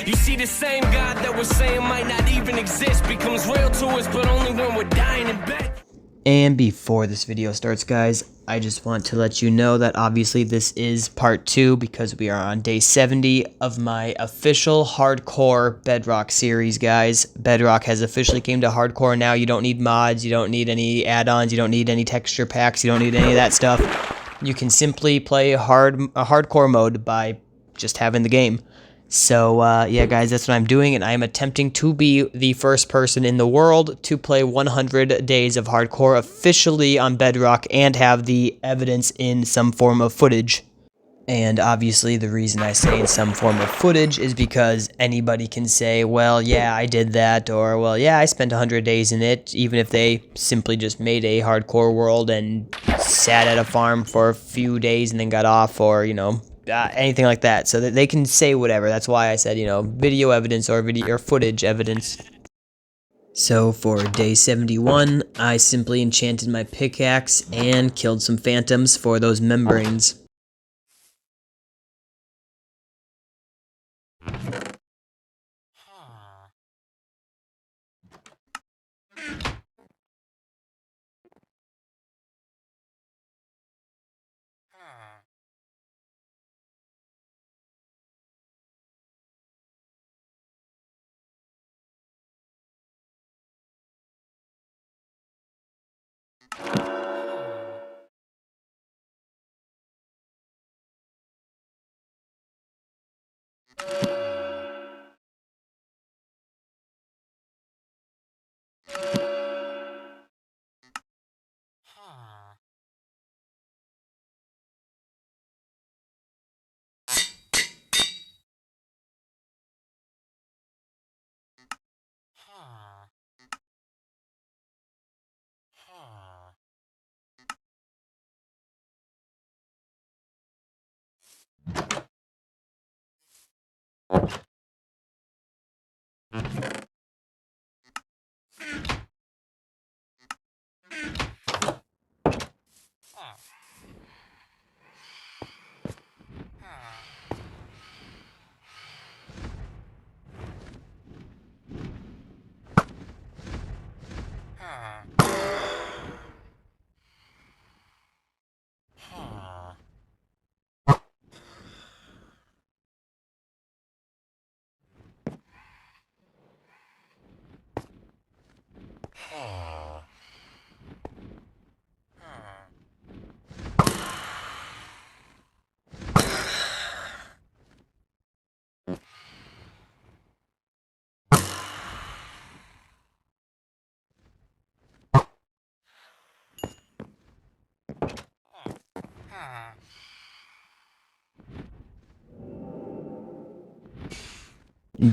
You see, the same God that we're saying might not even exist becomes real to us, but only when we're dying in bed. And before this video starts, guys, I just want to let you know that obviously this is part 2 because we are on day 70 of my official hardcore Bedrock series, guys. Bedrock has officially came to hardcore now. You don't need mods, you don't need any add-ons, you don't need any texture packs, you don't need any of that stuff. You can simply play a hardcore mode by just having the game. So, yeah, guys, that's what I'm doing, and I'm attempting to be the first person in the world to play 100 days of hardcore officially on Bedrock and have the evidence in some form of footage. And obviously, the reason I say in some form of footage is because anybody can say, well, yeah, I did that, or, well, yeah, I spent 100 days in it, even if they simply just made a hardcore world and sat at a farm for a few days and then got off, or, you know, anything like that, so that they can say whatever. That's why I said, you know, video evidence or footage evidence. So for day 71, I simply enchanted my pickaxe and killed some phantoms for those membranes.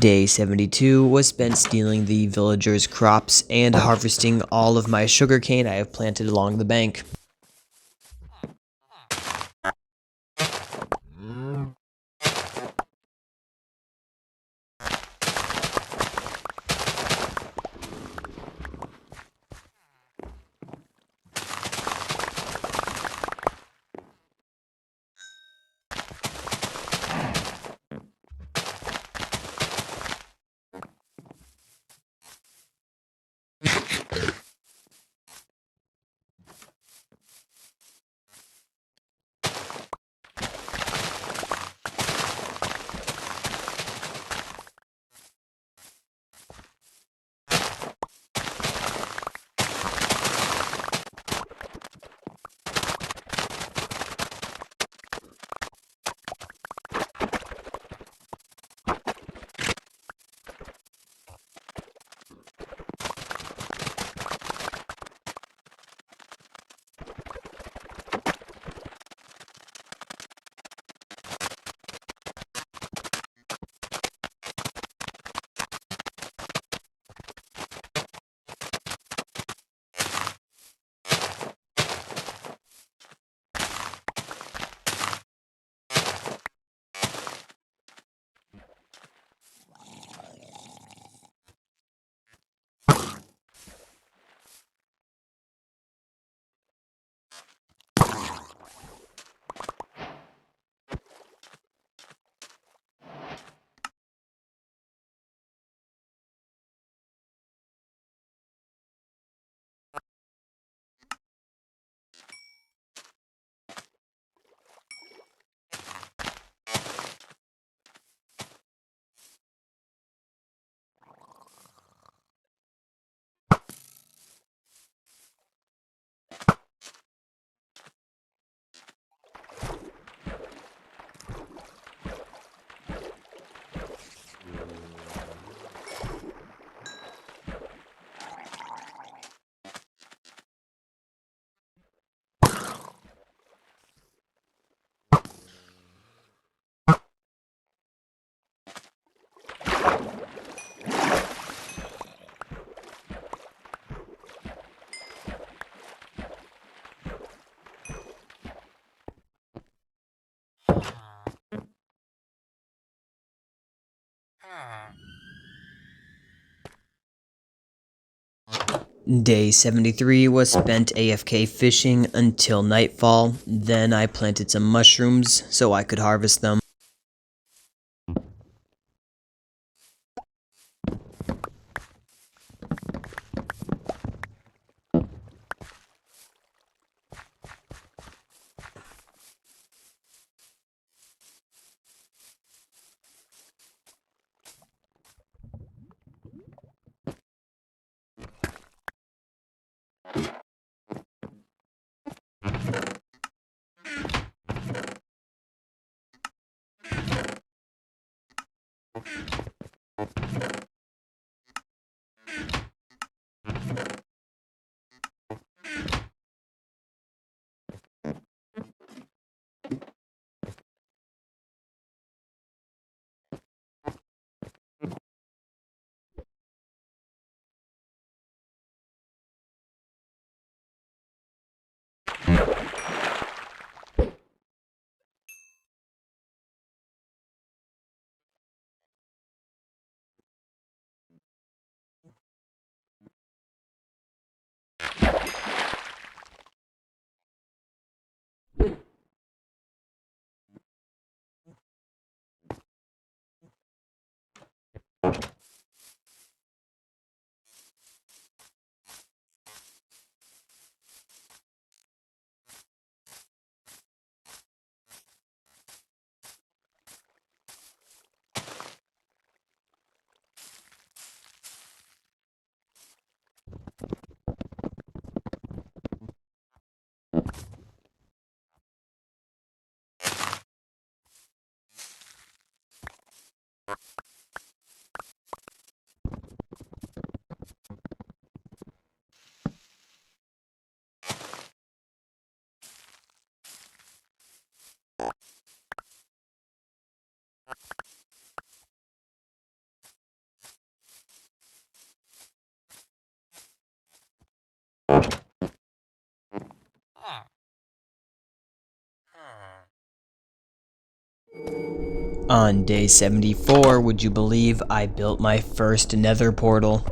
Day 72 was spent stealing the villagers' crops and harvesting all of my sugarcane I have planted along the bank. Day 73 was spent AFK fishing until nightfall, then I planted some mushrooms so I could harvest them. On day 74, would you believe I built my first nether portal?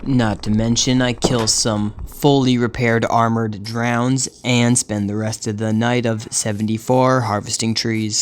Not to mention I kill some fully repaired armored drowns and spend the rest of the night of 74 harvesting trees.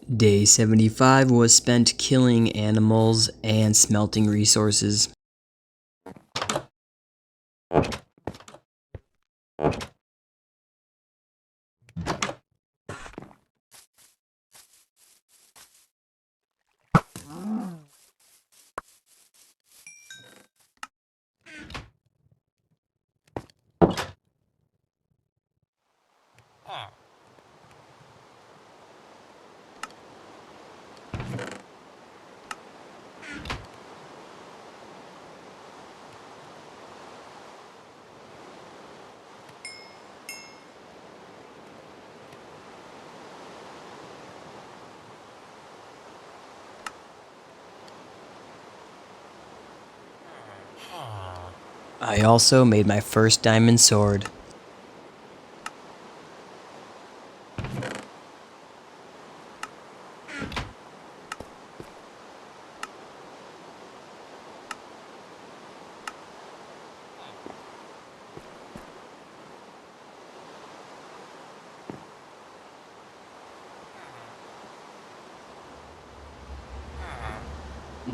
Day 75 was spent killing animals and smelting resources. I also made my first diamond sword.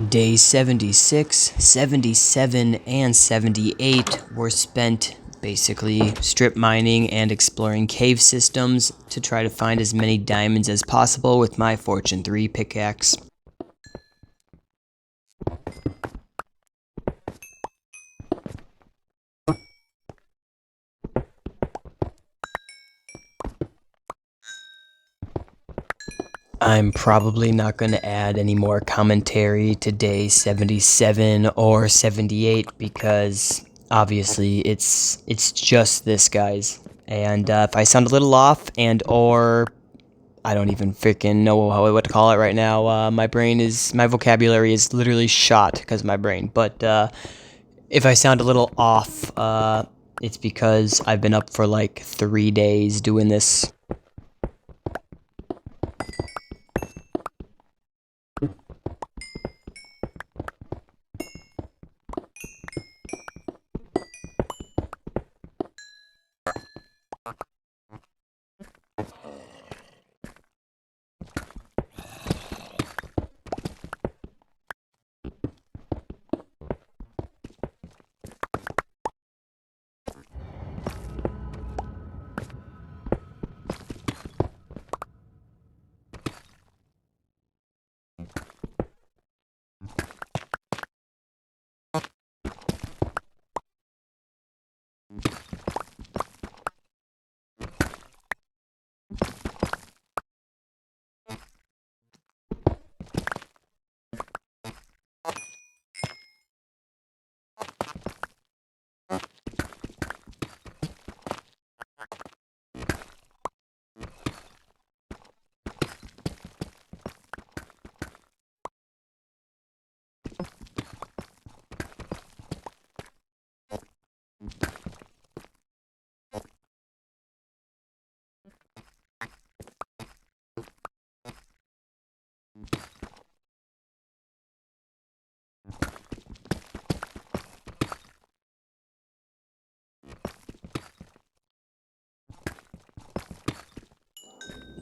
Days 76, 77, and 78 were spent basically strip mining and exploring cave systems to try to find as many diamonds as possible with my Fortune 3 pickaxe. I'm probably not going to add any more commentary to day 77 or 78 because obviously it's just this, guys. And if I sound a little off and or I don't even freaking know what to call it right now. My vocabulary is literally shot because of my brain. But if I sound a little off, it's because I've been up for like 3 days doing this.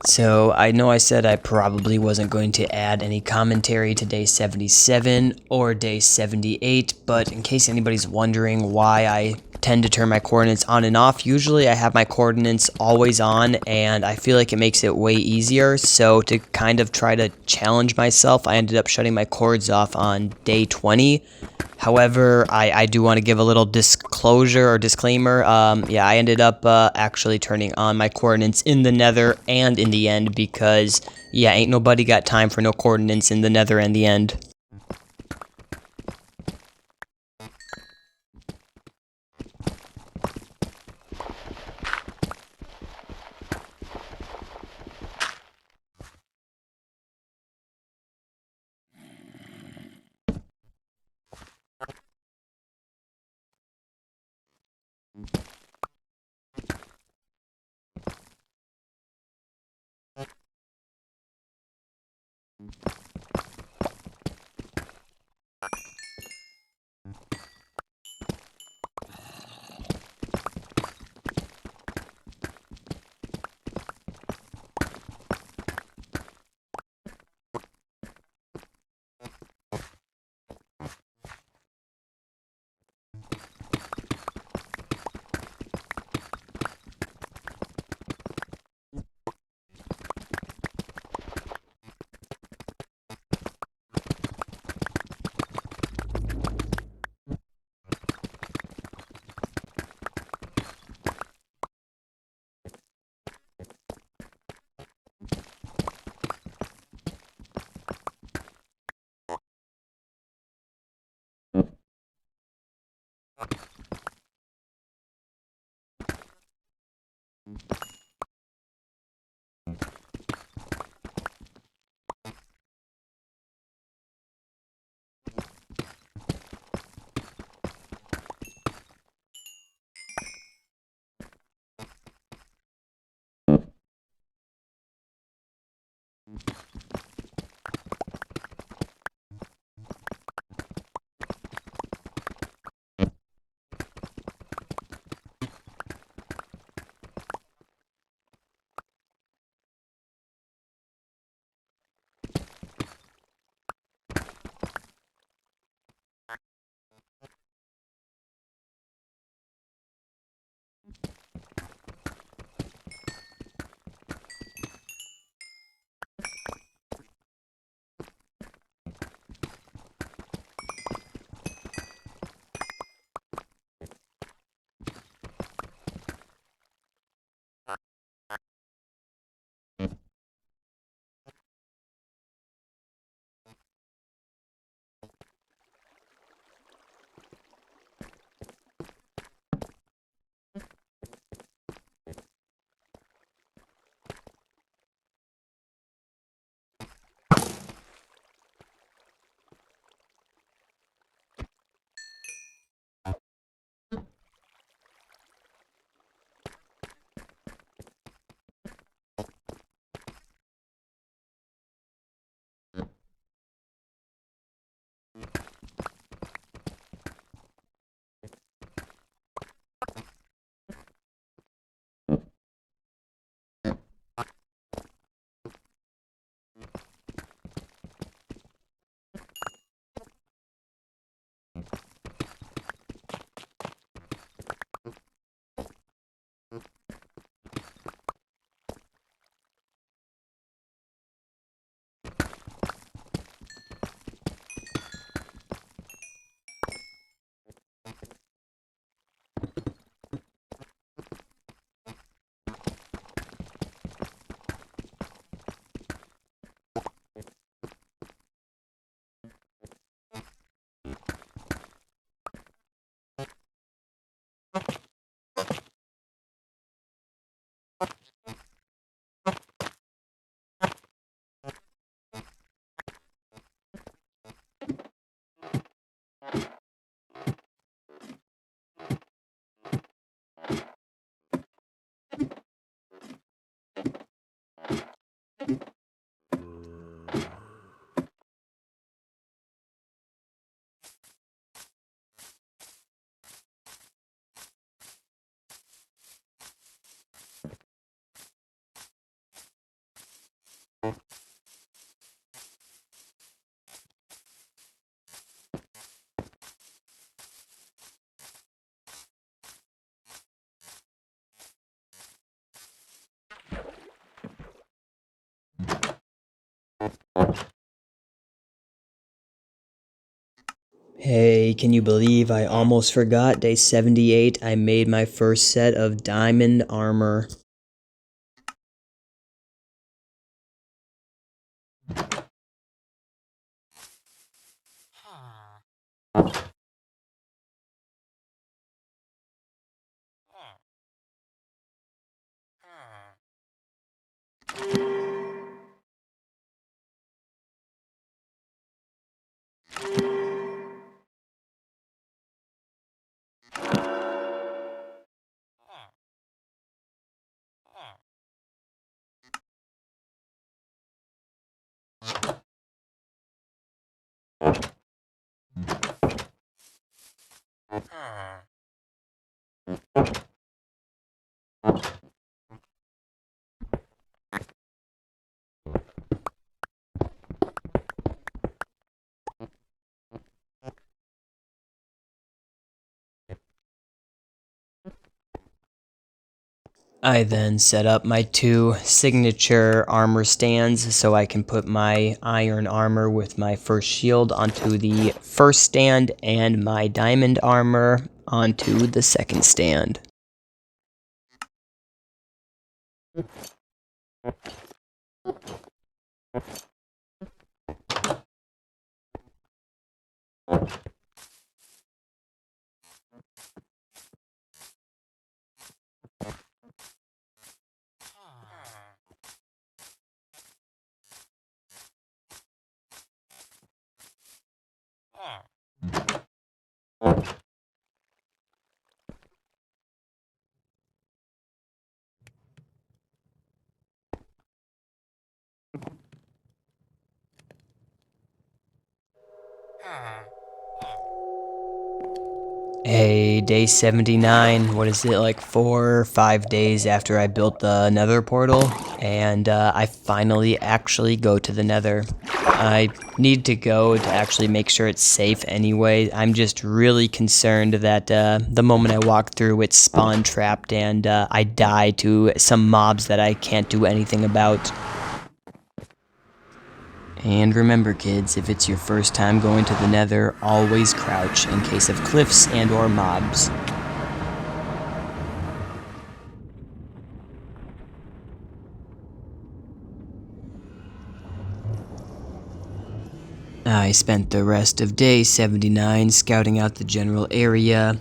So I know I said I probably wasn't going to add any commentary to day 77 or day 78, but in case anybody's wondering why I tend to turn my coordinates on and off, usually I have my coordinates always on and I feel like it makes it way easier. So to kind of try to challenge myself, I ended up shutting my cords off on day 20. However, I do want to give a little disclosure or disclaimer. Yeah, I ended up actually turning on my coordinates in the nether and in the end because, yeah, ain't nobody got time for no coordinates in the nether and the end. Hey, can you believe I almost forgot? Day 78, I made my first set of diamond armor. I then set up my two signature armor stands so I can put my iron armor with my first shield onto the first stand and my diamond armor onto the second stand. Hey, day 79, what is it, like 4 or 5 days after I built the nether portal, and I finally actually go to the nether. I need to go to actually make sure it's safe anyway. I'm just really concerned that the moment I walk through it's spawn trapped and I die to some mobs that I can't do anything about. And remember kids, if it's your first time going to the nether, always crouch in case of cliffs and or mobs. I spent the rest of day 79 scouting out the general area,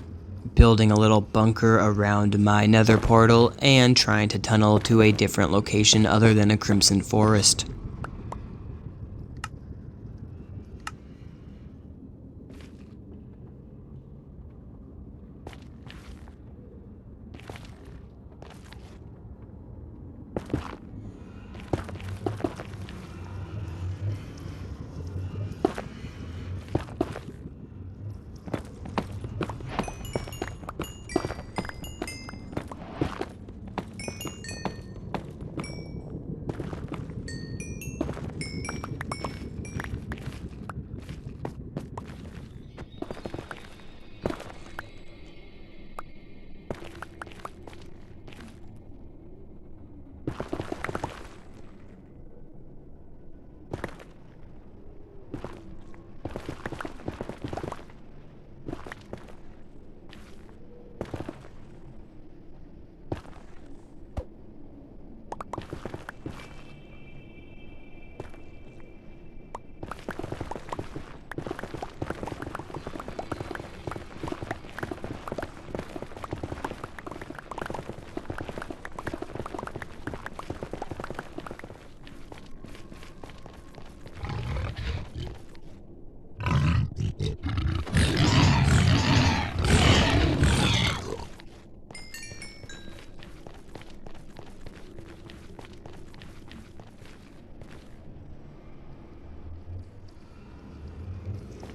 building a little bunker around my nether portal, and trying to tunnel to a different location other than a crimson forest.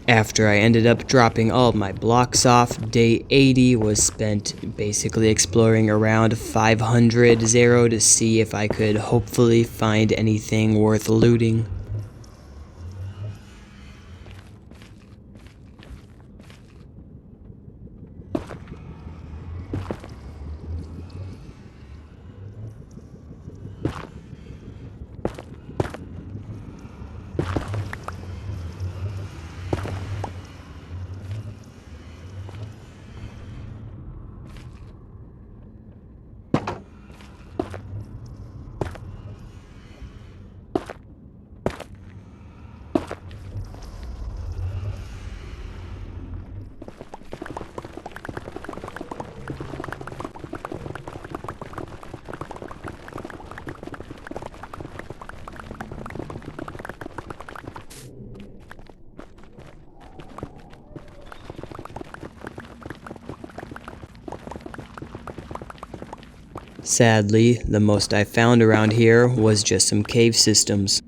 After I ended up dropping all of my blocks off, day 80 was spent basically exploring around 500 0 to see if I could hopefully find anything worth looting. Sadly, the most I found around here was just some cave systems.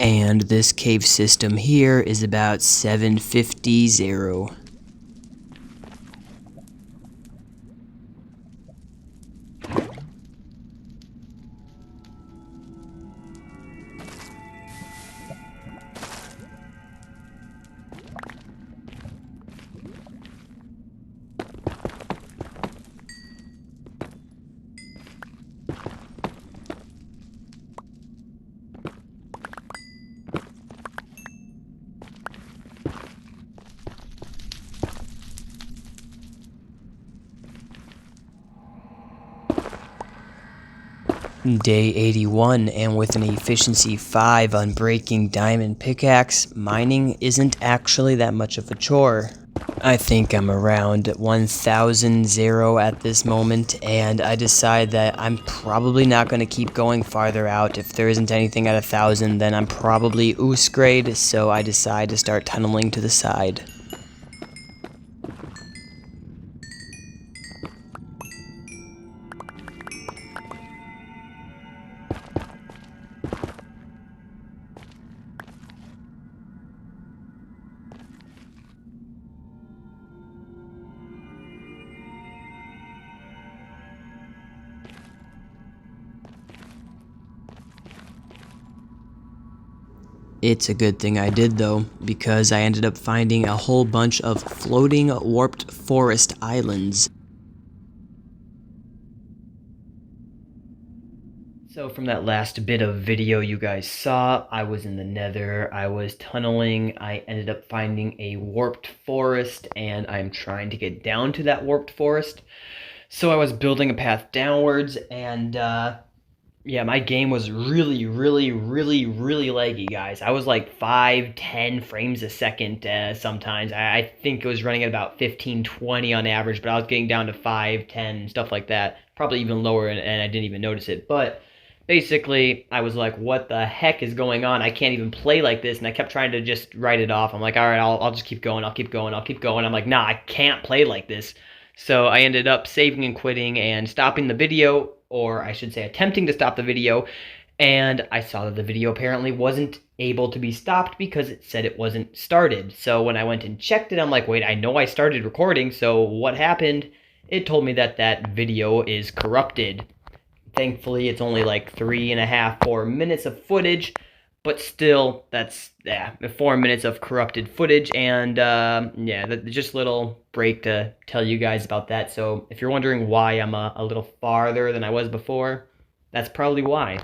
And this cave system here is about 750. Day 81, and with an efficiency 5 on breaking diamond pickaxe, mining isn't actually that much of a chore. I think I'm around 1000 at this moment, and I decide that I'm probably not going to keep going farther out. If there isn't anything at 1000, then I'm probably oos grade, so I decide to start tunneling to the side. It's a good thing I did though, because I ended up finding a whole bunch of floating warped forest islands. So from that last bit of video you guys saw, I was in the nether, I was tunneling, I ended up finding a warped forest, and I'm trying to get down to that warped forest. So I was building a path downwards, and yeah, my game was really laggy, guys. I was like 5-10 frames a second sometimes. I think it was running at about 15-20 on average, but I was getting down to 5-10, stuff like that. Probably even lower, and I didn't even notice it. But basically, I was like, what the heck is going on? I can't even play like this, and I kept trying to just write it off. I'm like, all right, I'll just keep going, I'll keep going. I'm like, nah, I can't play like this. So I ended up saving and quitting and stopping the video, or I should say attempting to stop the video, and I saw that the video apparently wasn't able to be stopped because it said it wasn't started. So when I went and checked it, I'm like, wait, I know I started recording, so what happened? It told me that that video is corrupted. Thankfully, it's only like 3.5-4 minutes of footage, but still, that's 4 minutes of corrupted footage, and yeah, just a little break to tell you guys about that. So if you're wondering why I'm a little farther than I was before, that's probably why.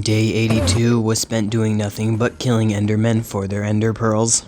Day 82 was spent doing nothing but killing endermen for their ender pearls.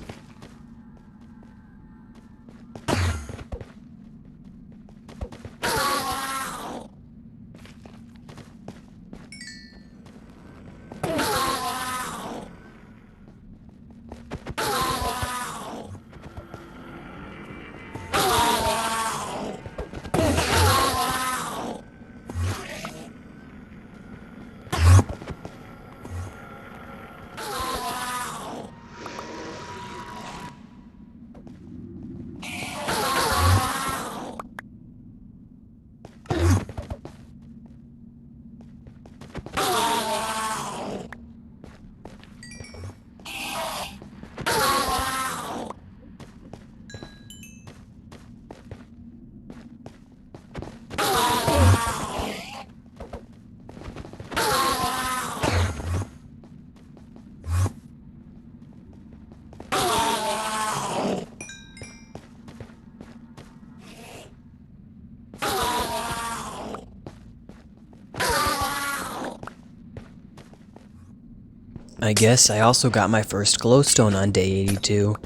I guess I also got my first glowstone on day 82.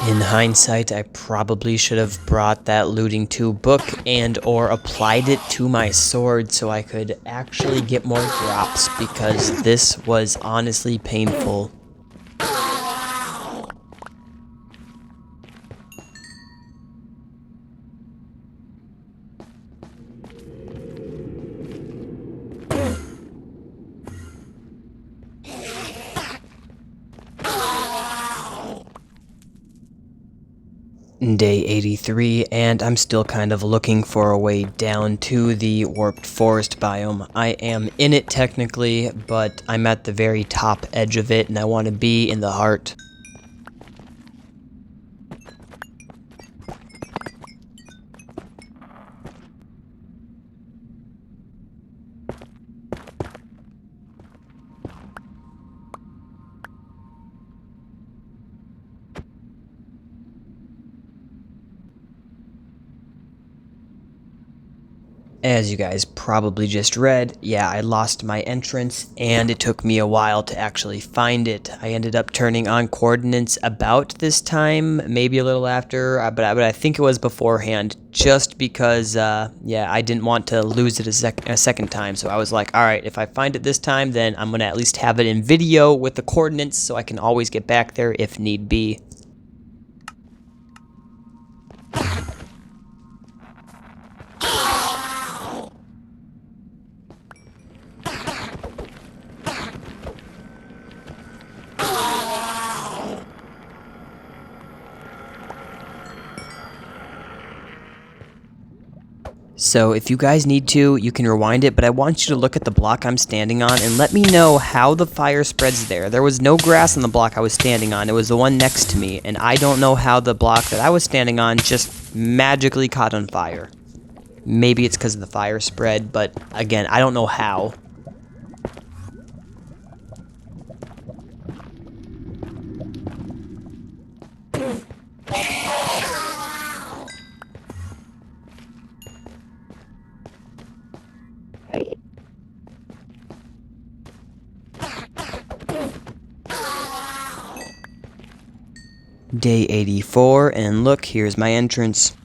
In hindsight, I probably should have brought that looting 2 book and or applied it to my sword so I could actually get more drops, because this was honestly painful. Day 83, and I'm still kind of looking for a way down to the warped forest biome. I am in it technically, but I'm at the very top edge of it and I want to be in the heart. As you guys probably just read, yeah, I lost my entrance, and it took me a while to actually find it. I ended up turning on coordinates about this time, maybe a little after, but I think it was beforehand, just because, yeah, I didn't want to lose it a second time. So I was like, alright, if I find it this time, then I'm going to at least have it in video with the coordinates so I can always get back there if need be. So if you guys need to, you can rewind it, but I want you to look at the block I'm standing on and let me know how the fire spreads there. There was no grass on the block I was standing on, it was the one next to me, and I don't know how the block that I was standing on just magically caught on fire. Maybe it's because of the fire spread, but again, I don't know how. Day 84, and look, here's my entrance.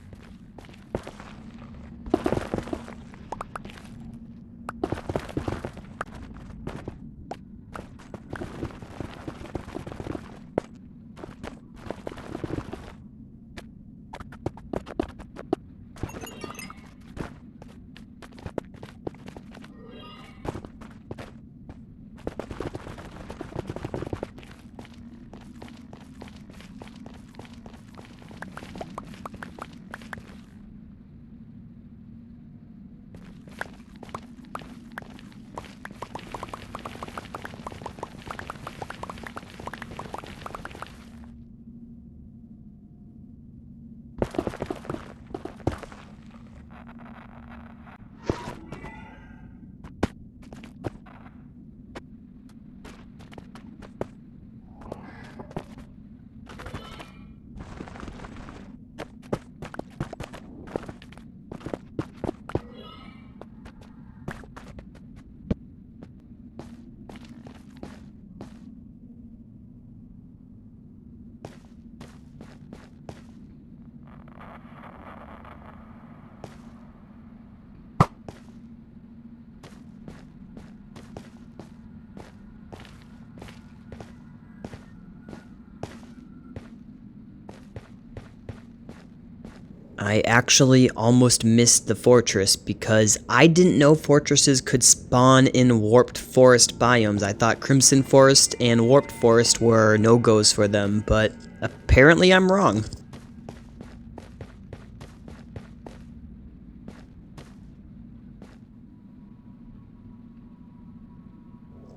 I actually almost missed the fortress because I didn't know fortresses could spawn in warped forest biomes. I thought Crimson Forest and Warped Forest were no-goes for them, but apparently I'm wrong.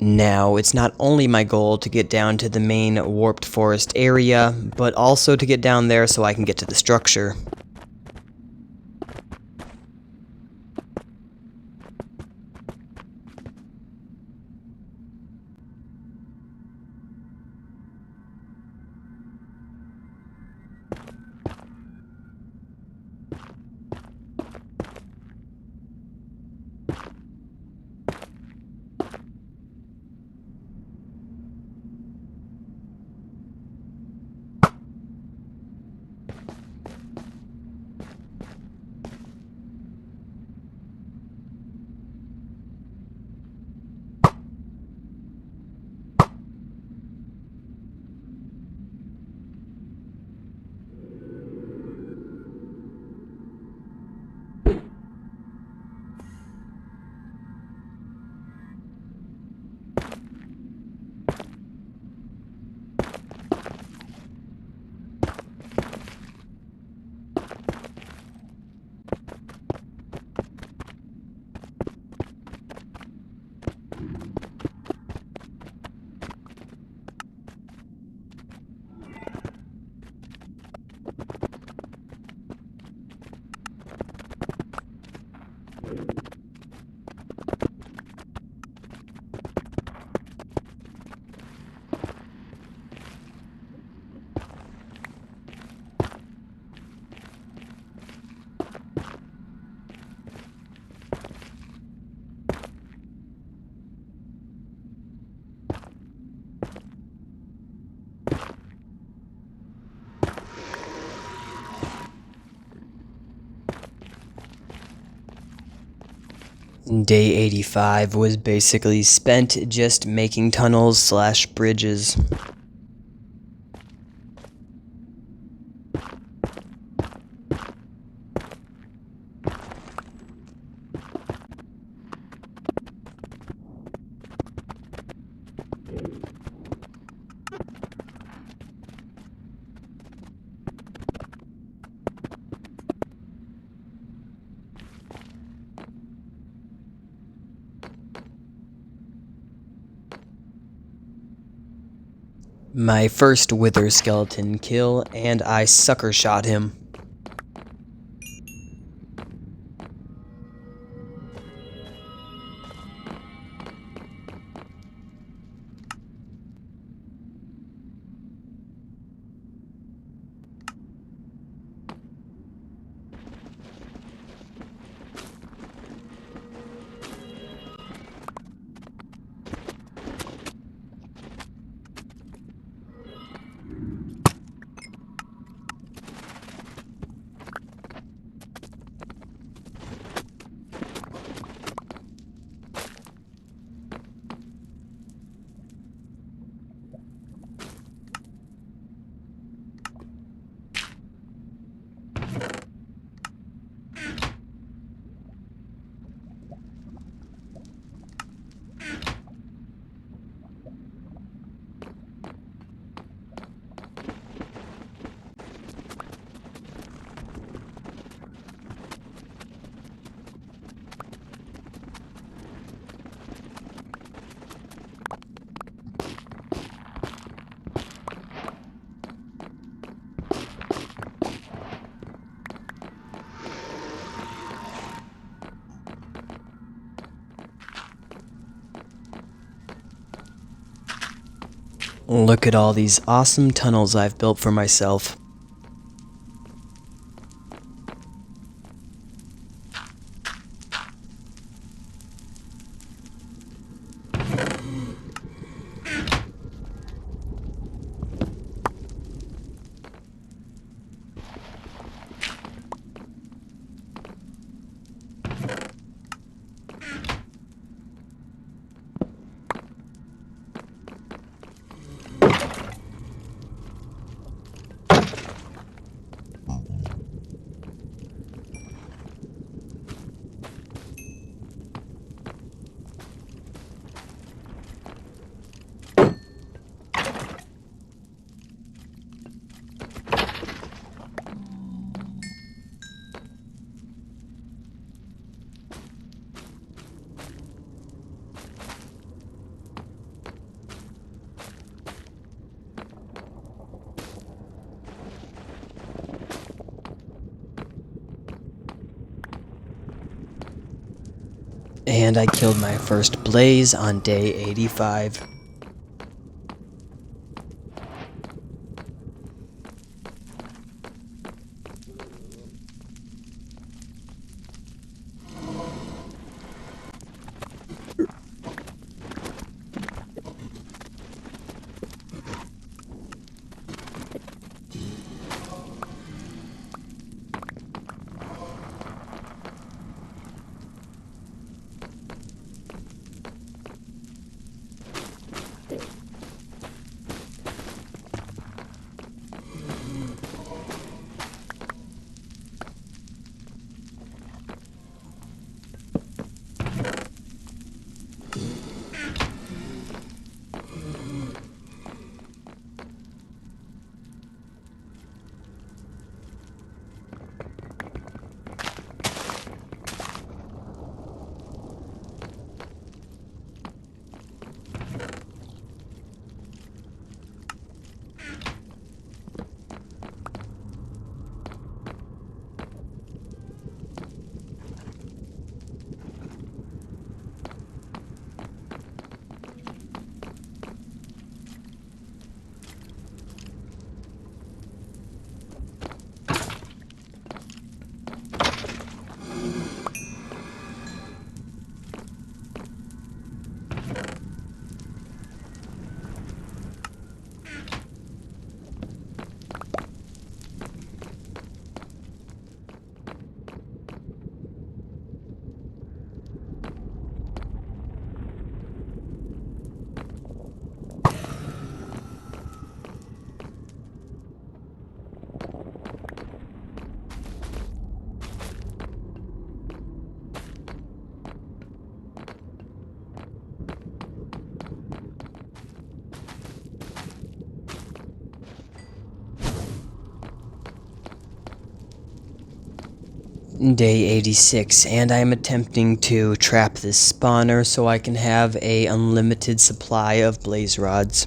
Now, it's not only my goal to get down to the main Warped Forest area, but also to get down there so I can get to the structure. Day 85 was basically spent just making tunnels / bridges. My first wither skeleton kill, and I sucker shot him. Look at all these awesome tunnels I've built for myself. And I killed my first blaze on day 85. Day 86, and I am attempting to trap this spawner so I can have an unlimited supply of blaze rods.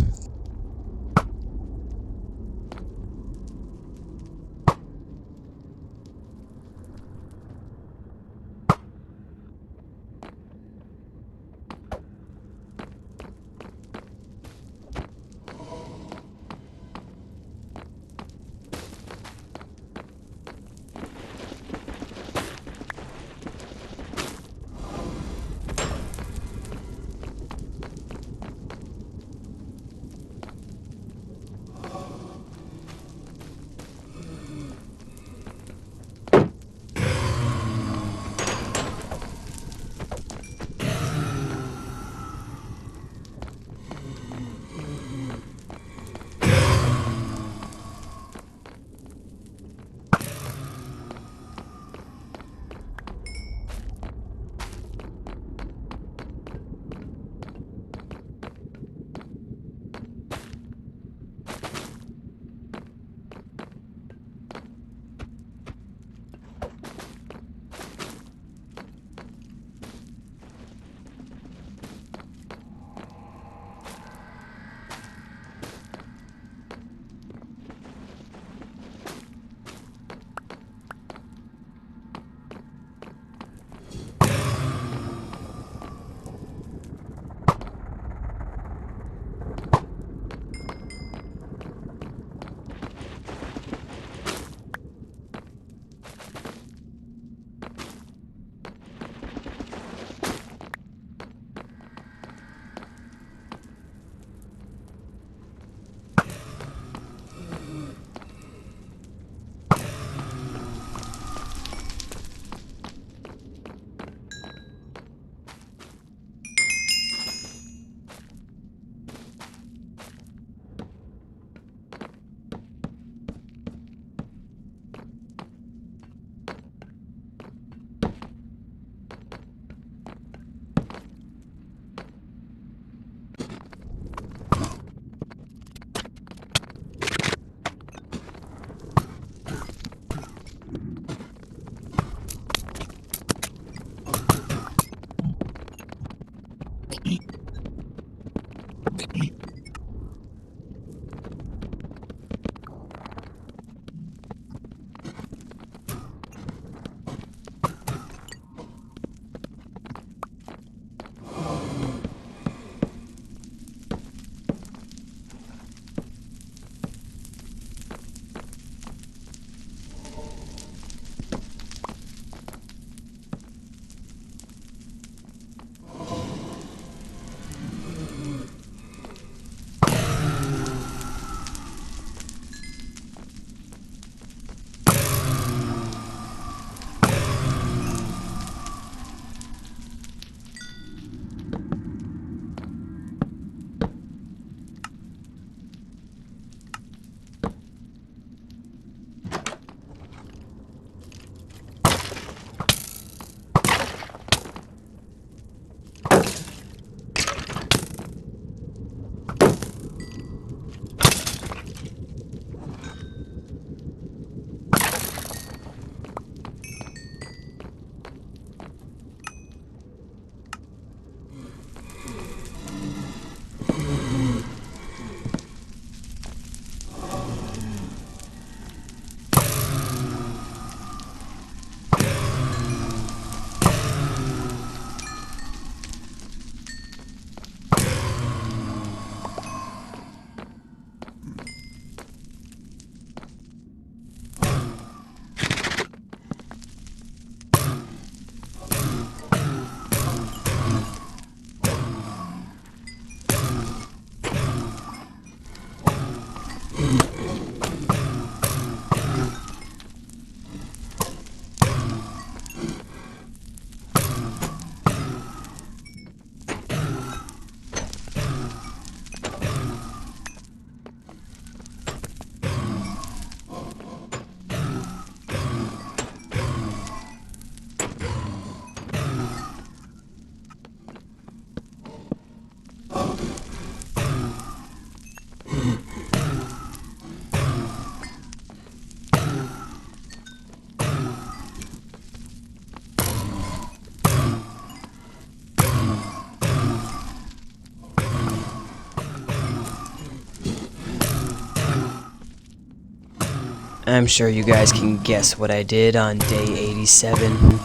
I'm sure you guys can guess what I did on day 87.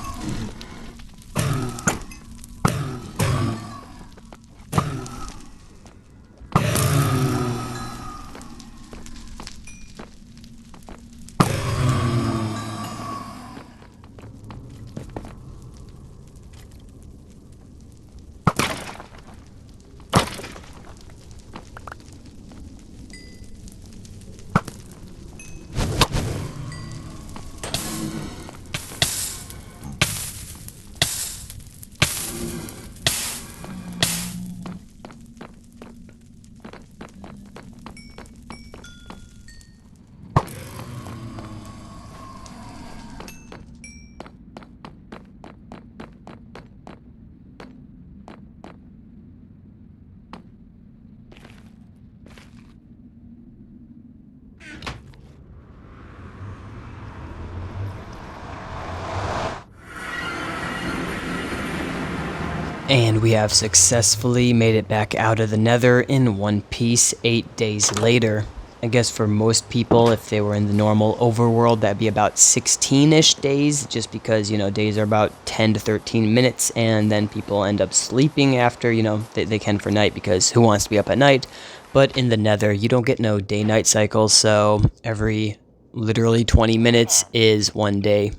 And we have successfully made it back out of the nether in one piece 8 days later. I guess for most people, if they were in the normal overworld, that'd be about 16-ish days, just because, you know, days are about 10 to 13 minutes, and then people end up sleeping after, you know, they can for night, because who wants to be up at night? But in the nether, you don't get no day-night cycles, so every literally 20 minutes is one day.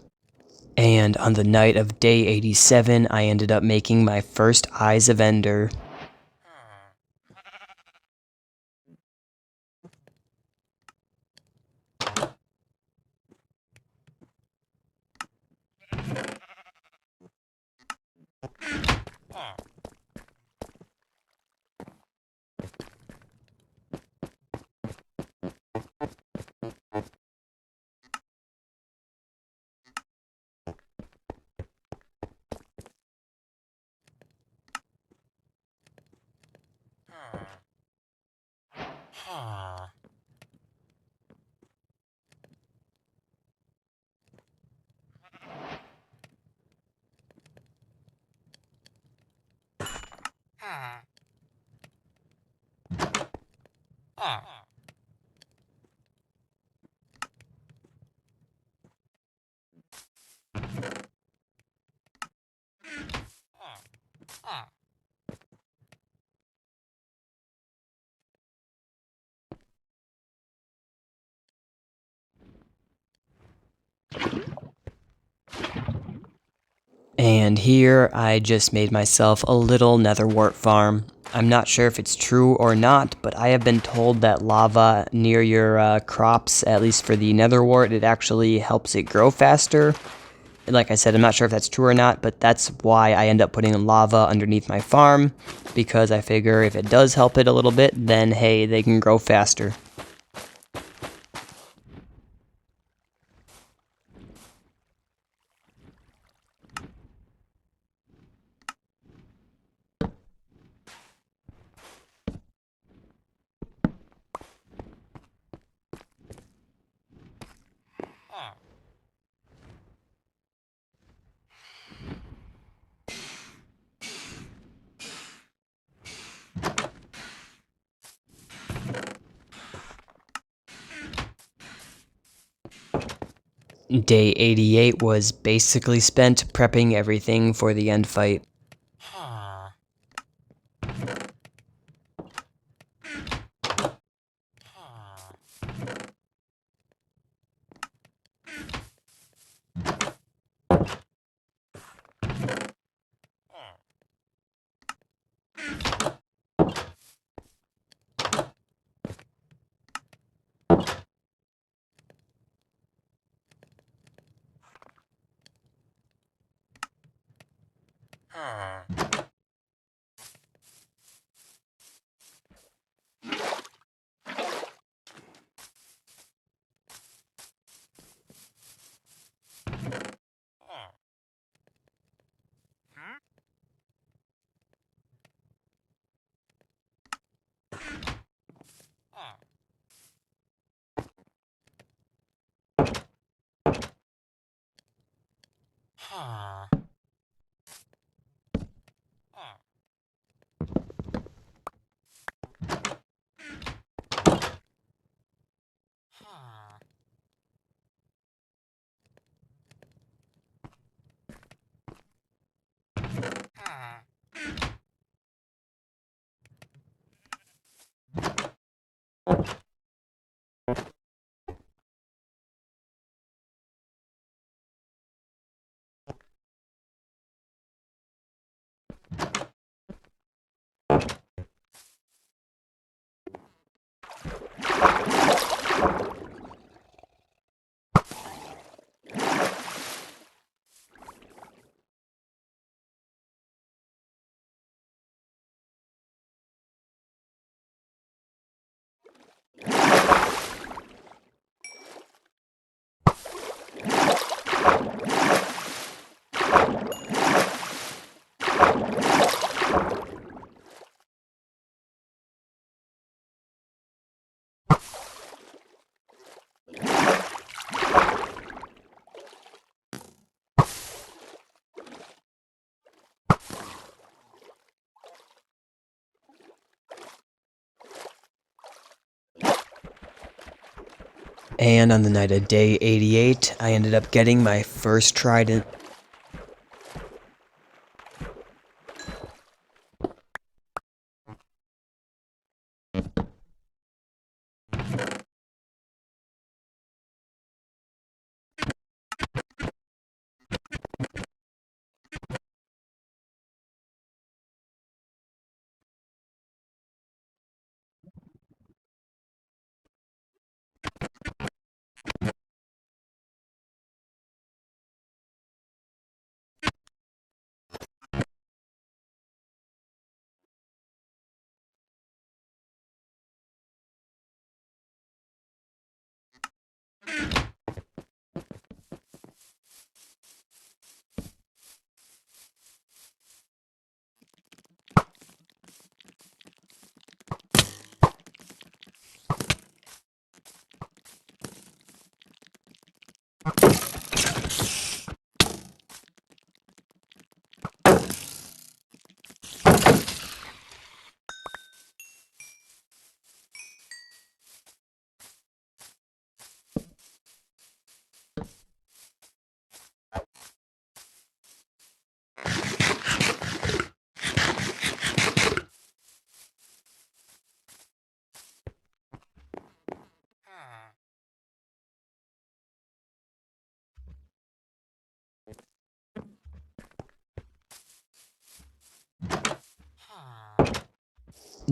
And on the night of day 87, I ended up making my first Eyes of Ender. And here I just made myself a little nether wart farm. I'm not sure if it's true or not, but I have been told that lava near your crops, at least for the nether wart, it actually helps it grow faster. And like I said, I'm not sure if that's true or not, but that's why I end up putting lava underneath my farm, because I figure if it does help it a little bit, then hey, they can grow faster. Day 88 was basically spent prepping everything for the end fight. And on the night of day 88, I ended up getting my first trident.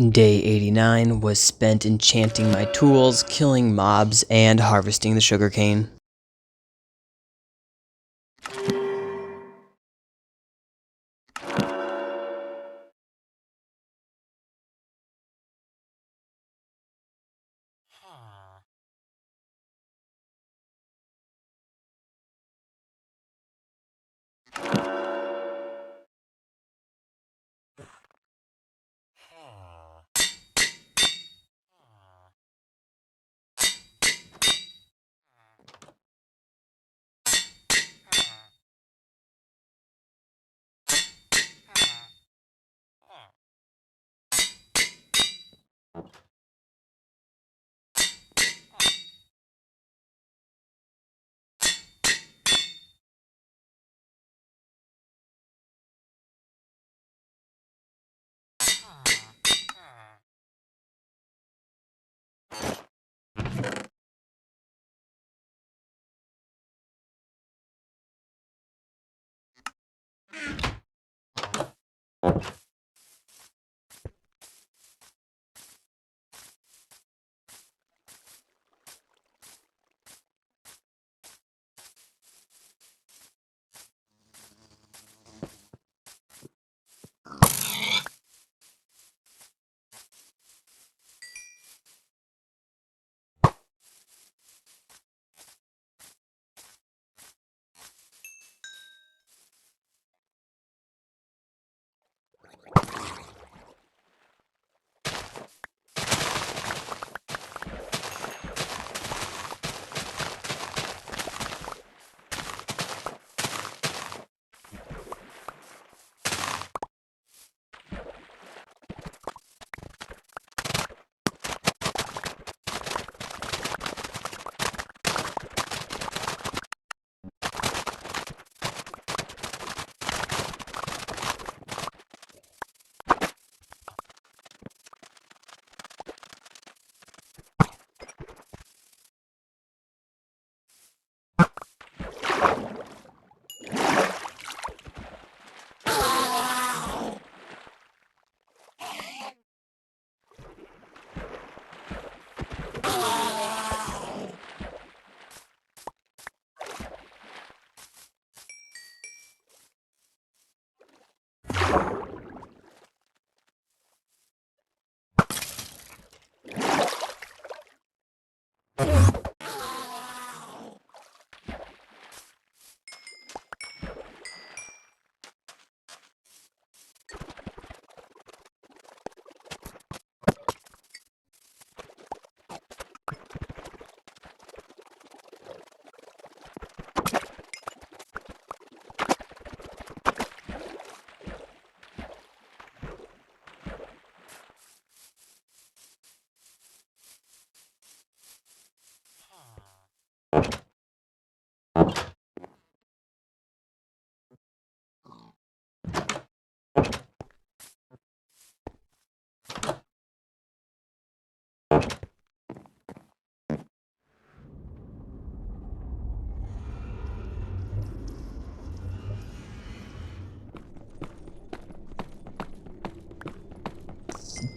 Day 89 was spent enchanting my tools, killing mobs, and harvesting the sugarcane.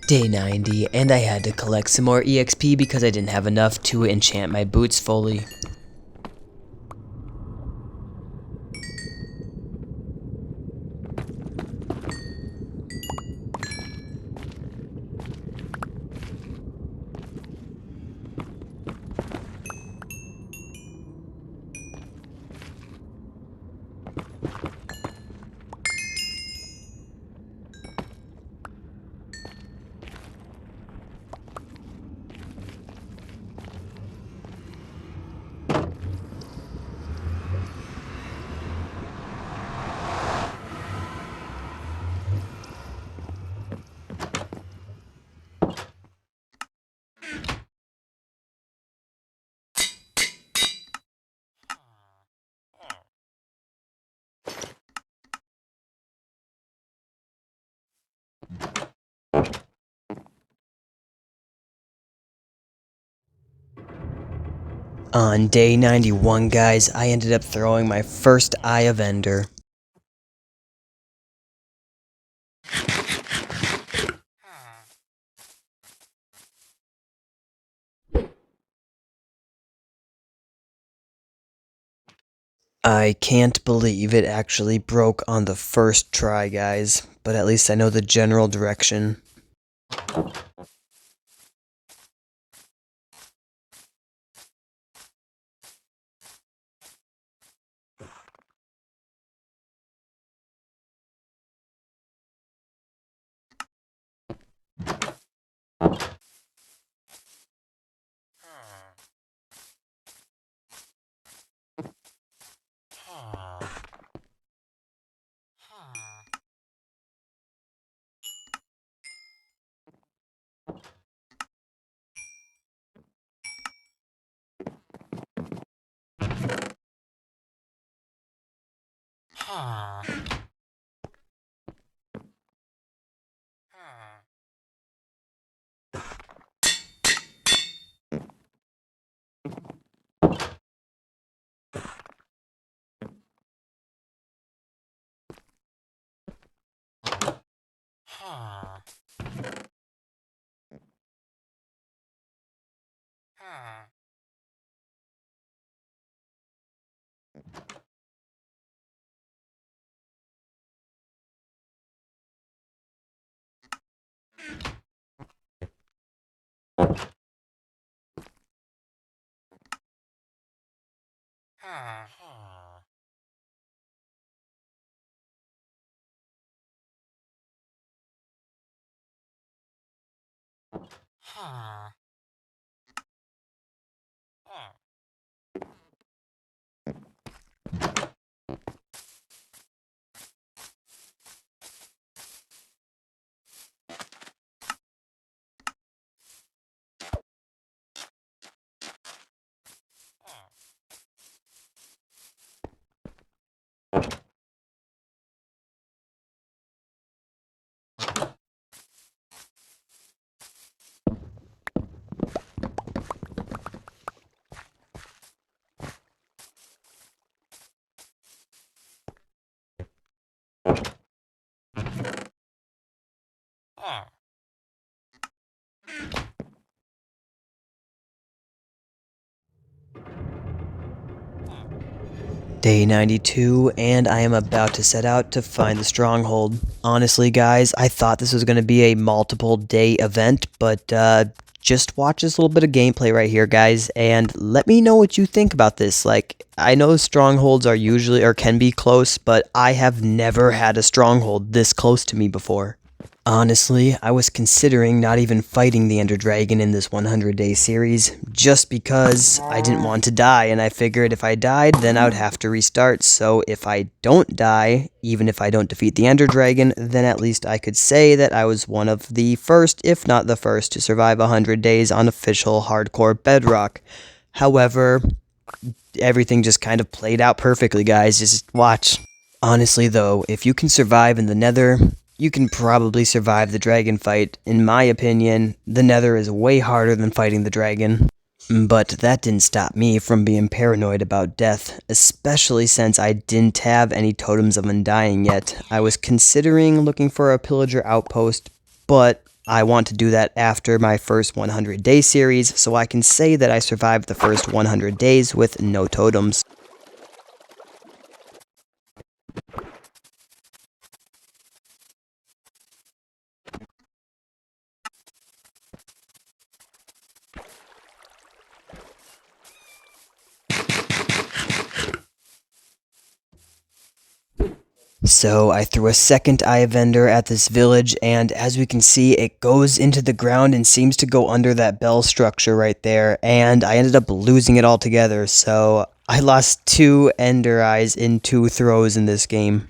Day 90, and I had to collect some more EXP because I didn't have enough to enchant my boots fully. On day 91, guys, I ended up throwing my first Eye of Ender. I can't believe it actually broke on the first try, guys, but at least I know the general direction. Day 92, and I am about to set out to find the stronghold. Honestly, guys, I thought this was going to be a multiple day event, but just watch this little bit of gameplay right here, guys, and let me know what you think about this. Like, I know strongholds are usually, or can be close, but I have never had a stronghold this close to me before. Honestly, I was considering not even fighting the Ender Dragon in this 100-day series, just because I didn't want to die, and I figured if I died, then I would have to restart, so if I don't die, even if I don't defeat the Ender Dragon, then at least I could say that I was one of the first, if not the first, to survive 100 days on official hardcore Bedrock. However, everything just kind of played out perfectly, guys. Just watch. Honestly, though, if you can survive in the Nether, you can probably survive the dragon fight. In my opinion, the Nether is way harder than fighting the dragon. But that didn't stop me from being paranoid about death, especially since I didn't have any totems of undying yet. I was considering looking for a pillager outpost, but I want to do that after my first 100-day series, so I can say that I survived the first 100 days with no totems. So I threw a second eye vendor at this village, and as we can see, it goes into the ground and seems to go under that bell structure right there, and I ended up losing it altogether, so I lost 2 ender eyes in 2 throws in this game.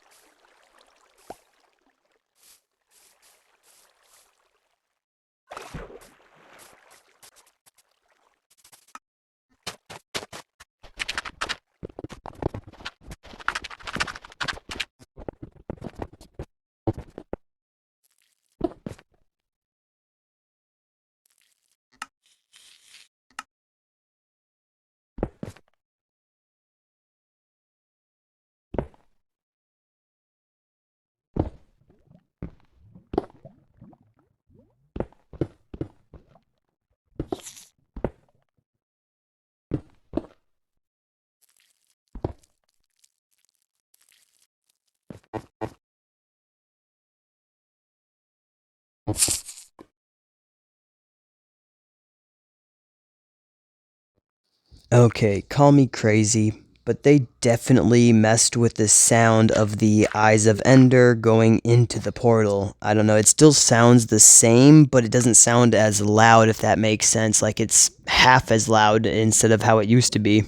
Okay, call me crazy, but they definitely messed with the sound of the Eyes of Ender going into the portal. I don't know, it still sounds the same, but it doesn't sound as loud, if that makes sense. Like, it's half as loud instead of how it used to be.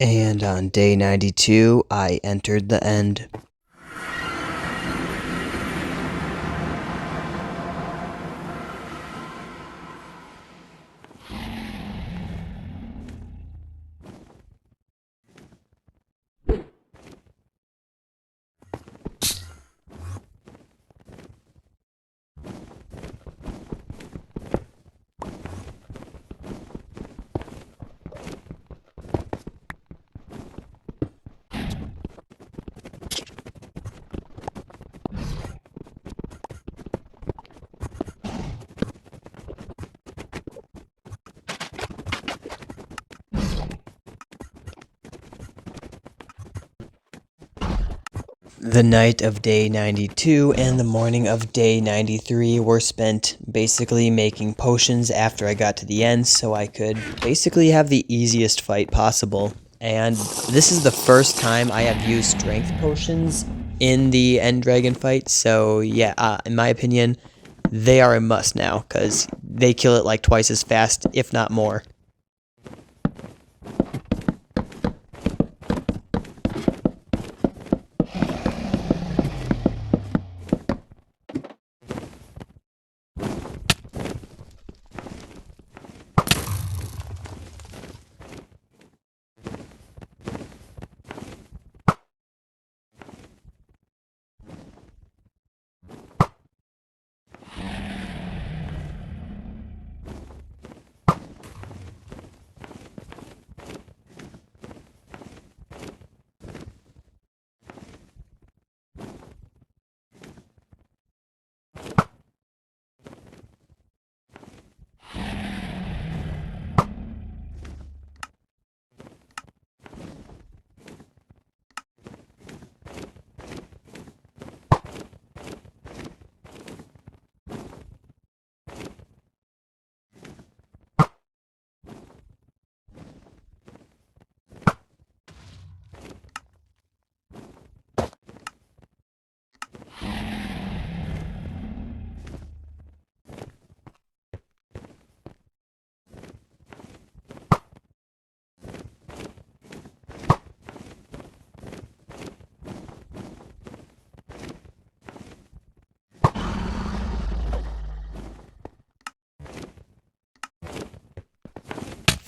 And on day 92, I entered the end. The night of day 92 and the morning of day 93 were spent basically making potions after I got to the end so I could basically have the easiest fight possible. And this is the first time I have used strength potions in the end dragon fight, so yeah, in my opinion, they are a must now, because they kill it like twice as fast, if not more.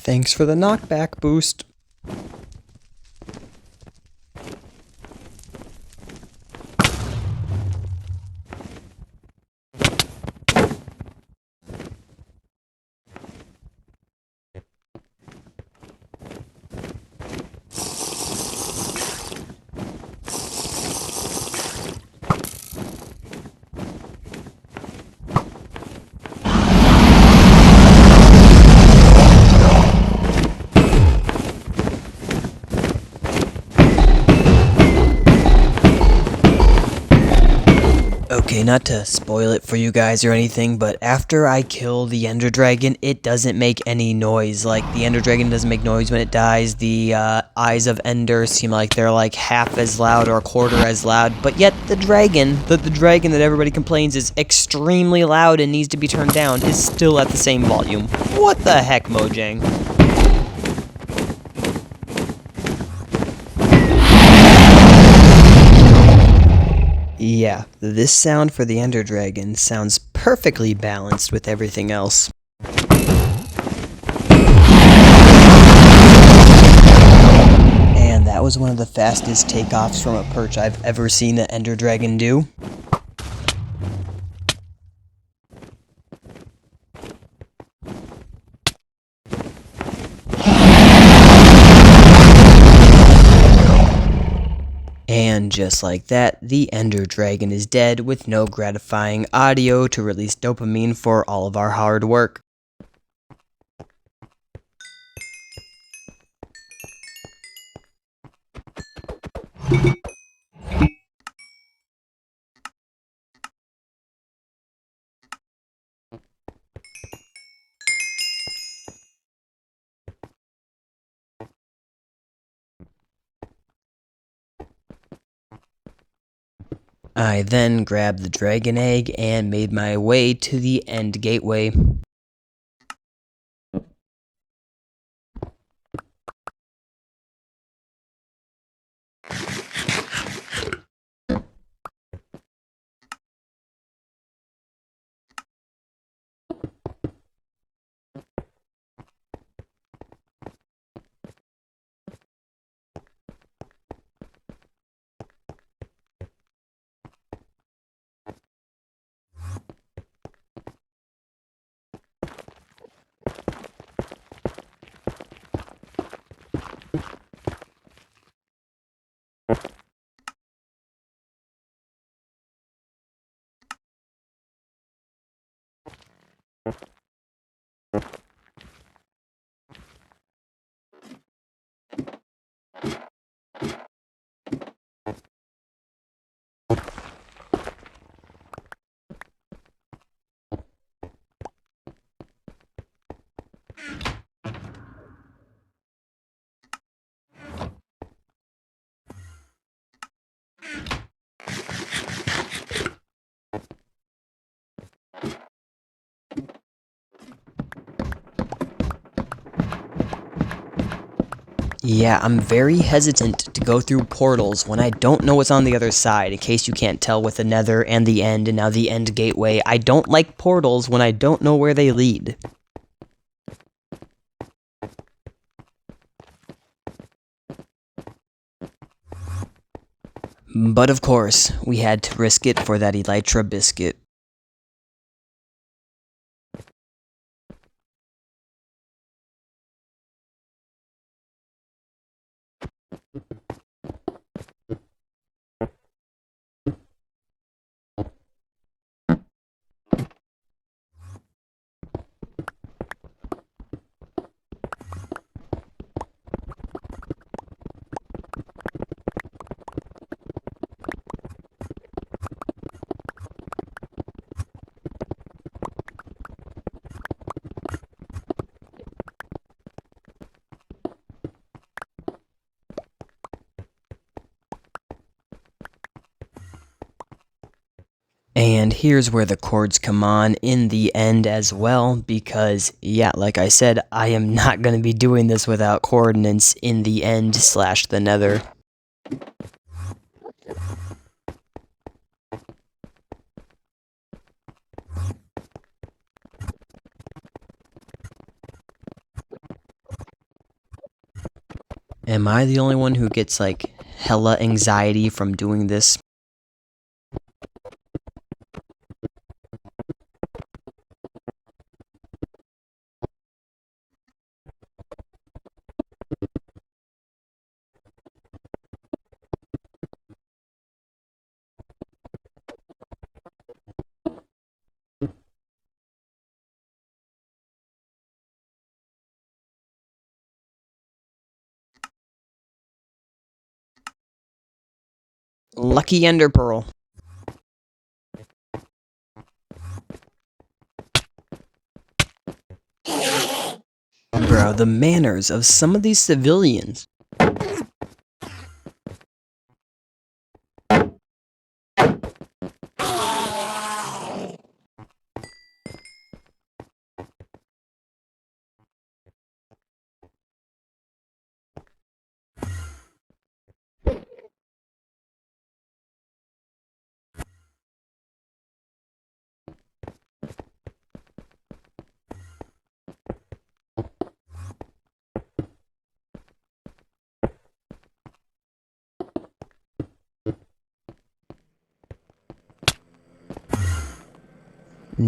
Thanks for the knockback boost. Okay, not to spoil it for you guys or anything, but after I kill the Ender Dragon, it doesn't make any noise. Like, the Ender Dragon doesn't make noise when it dies. The eyes of Ender seem like they're like half as loud or a quarter as loud, but yet the dragon, the dragon that everybody complains is extremely loud and needs to be turned down, is still at the same volume. What the heck, Mojang? Yeah, this sound for the Ender Dragon sounds perfectly balanced with everything else. And that was one of the fastest takeoffs from a perch I've ever seen the Ender Dragon do. And just like that, the Ender Dragon is dead with no gratifying audio to release dopamine for all of our hard work. I then grabbed the dragon egg and made my way to the end gateway. Yeah, I'm very hesitant to go through portals when I don't know what's on the other side, in case you can't tell with the Nether and the End and now the End Gateway. I don't like portals when I don't know where they lead. But of course, we had to risk it for that Elytra biscuit. And here's where the chords come on in the end as well, because, yeah, like I said, I am not going to be doing this without coordinates in the end / the Nether. Am I the only one who gets like hella anxiety from doing this? Lucky Ender Pearl. Bro, the manners of some of these civilians.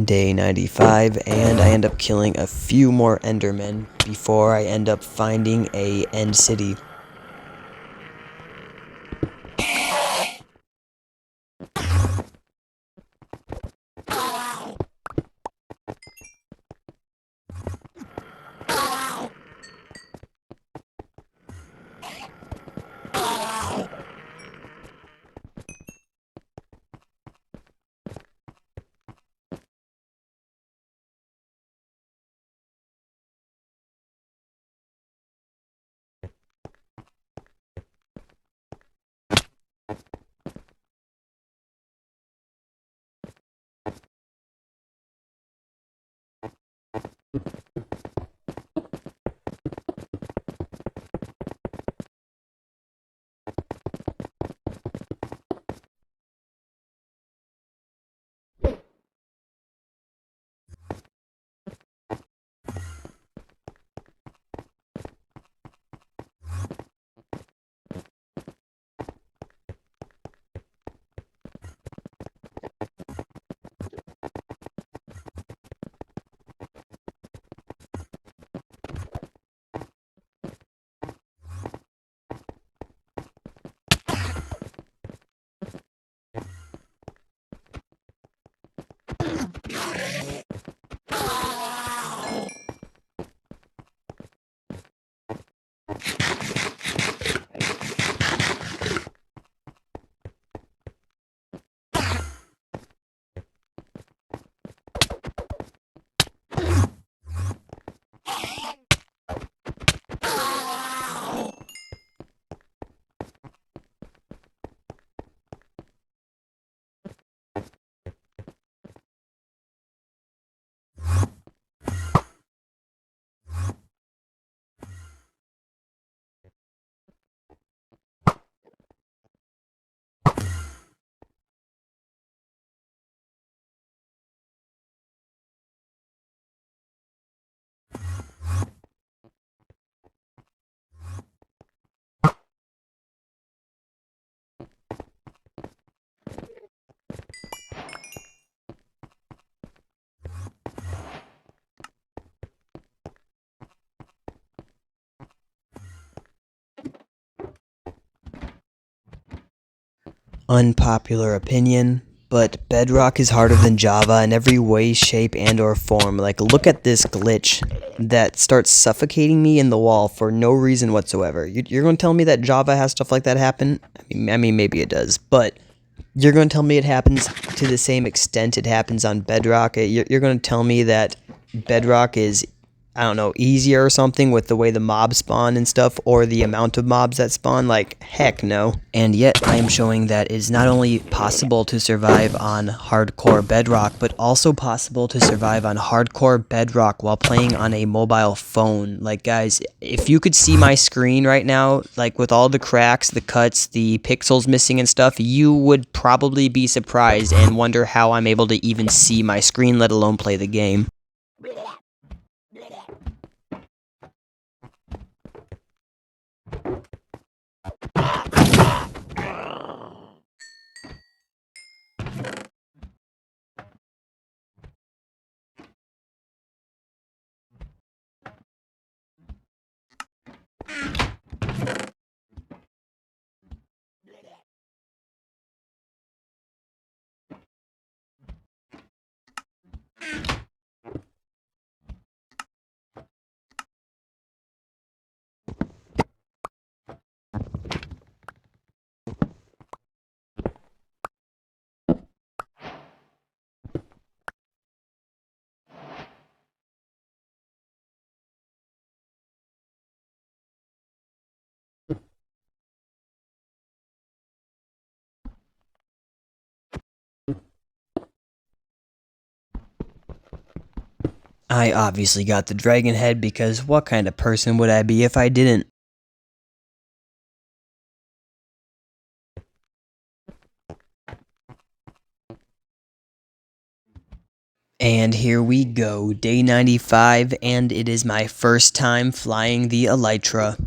Day 95, and I end up killing a few more Endermen before I end up finding a end city. Unpopular opinion, but Bedrock is harder than Java in every way, shape, and or form. Like, look at this glitch that starts suffocating me in the wall for no reason whatsoever. You're going to tell me that Java has stuff like that happen? I mean, maybe it does, but you're going to tell me it happens to the same extent it happens on Bedrock? You're going to tell me that Bedrock is, I don't know, easier or something with the way the mobs spawn and stuff, or the amount of mobs that spawn? Like, heck no. And yet, I am showing that it's not only possible to survive on hardcore Bedrock, but also possible to survive on hardcore Bedrock while playing on a mobile phone. Like, guys, if you could see my screen right now, like with all the cracks, the cuts, the pixels missing and stuff, you would probably be surprised and wonder how I'm able to even see my screen, let alone play the game. I obviously got the dragon head because what kind of person would I be if I didn't? And here we go, day 95, and it is my first time flying the Elytra.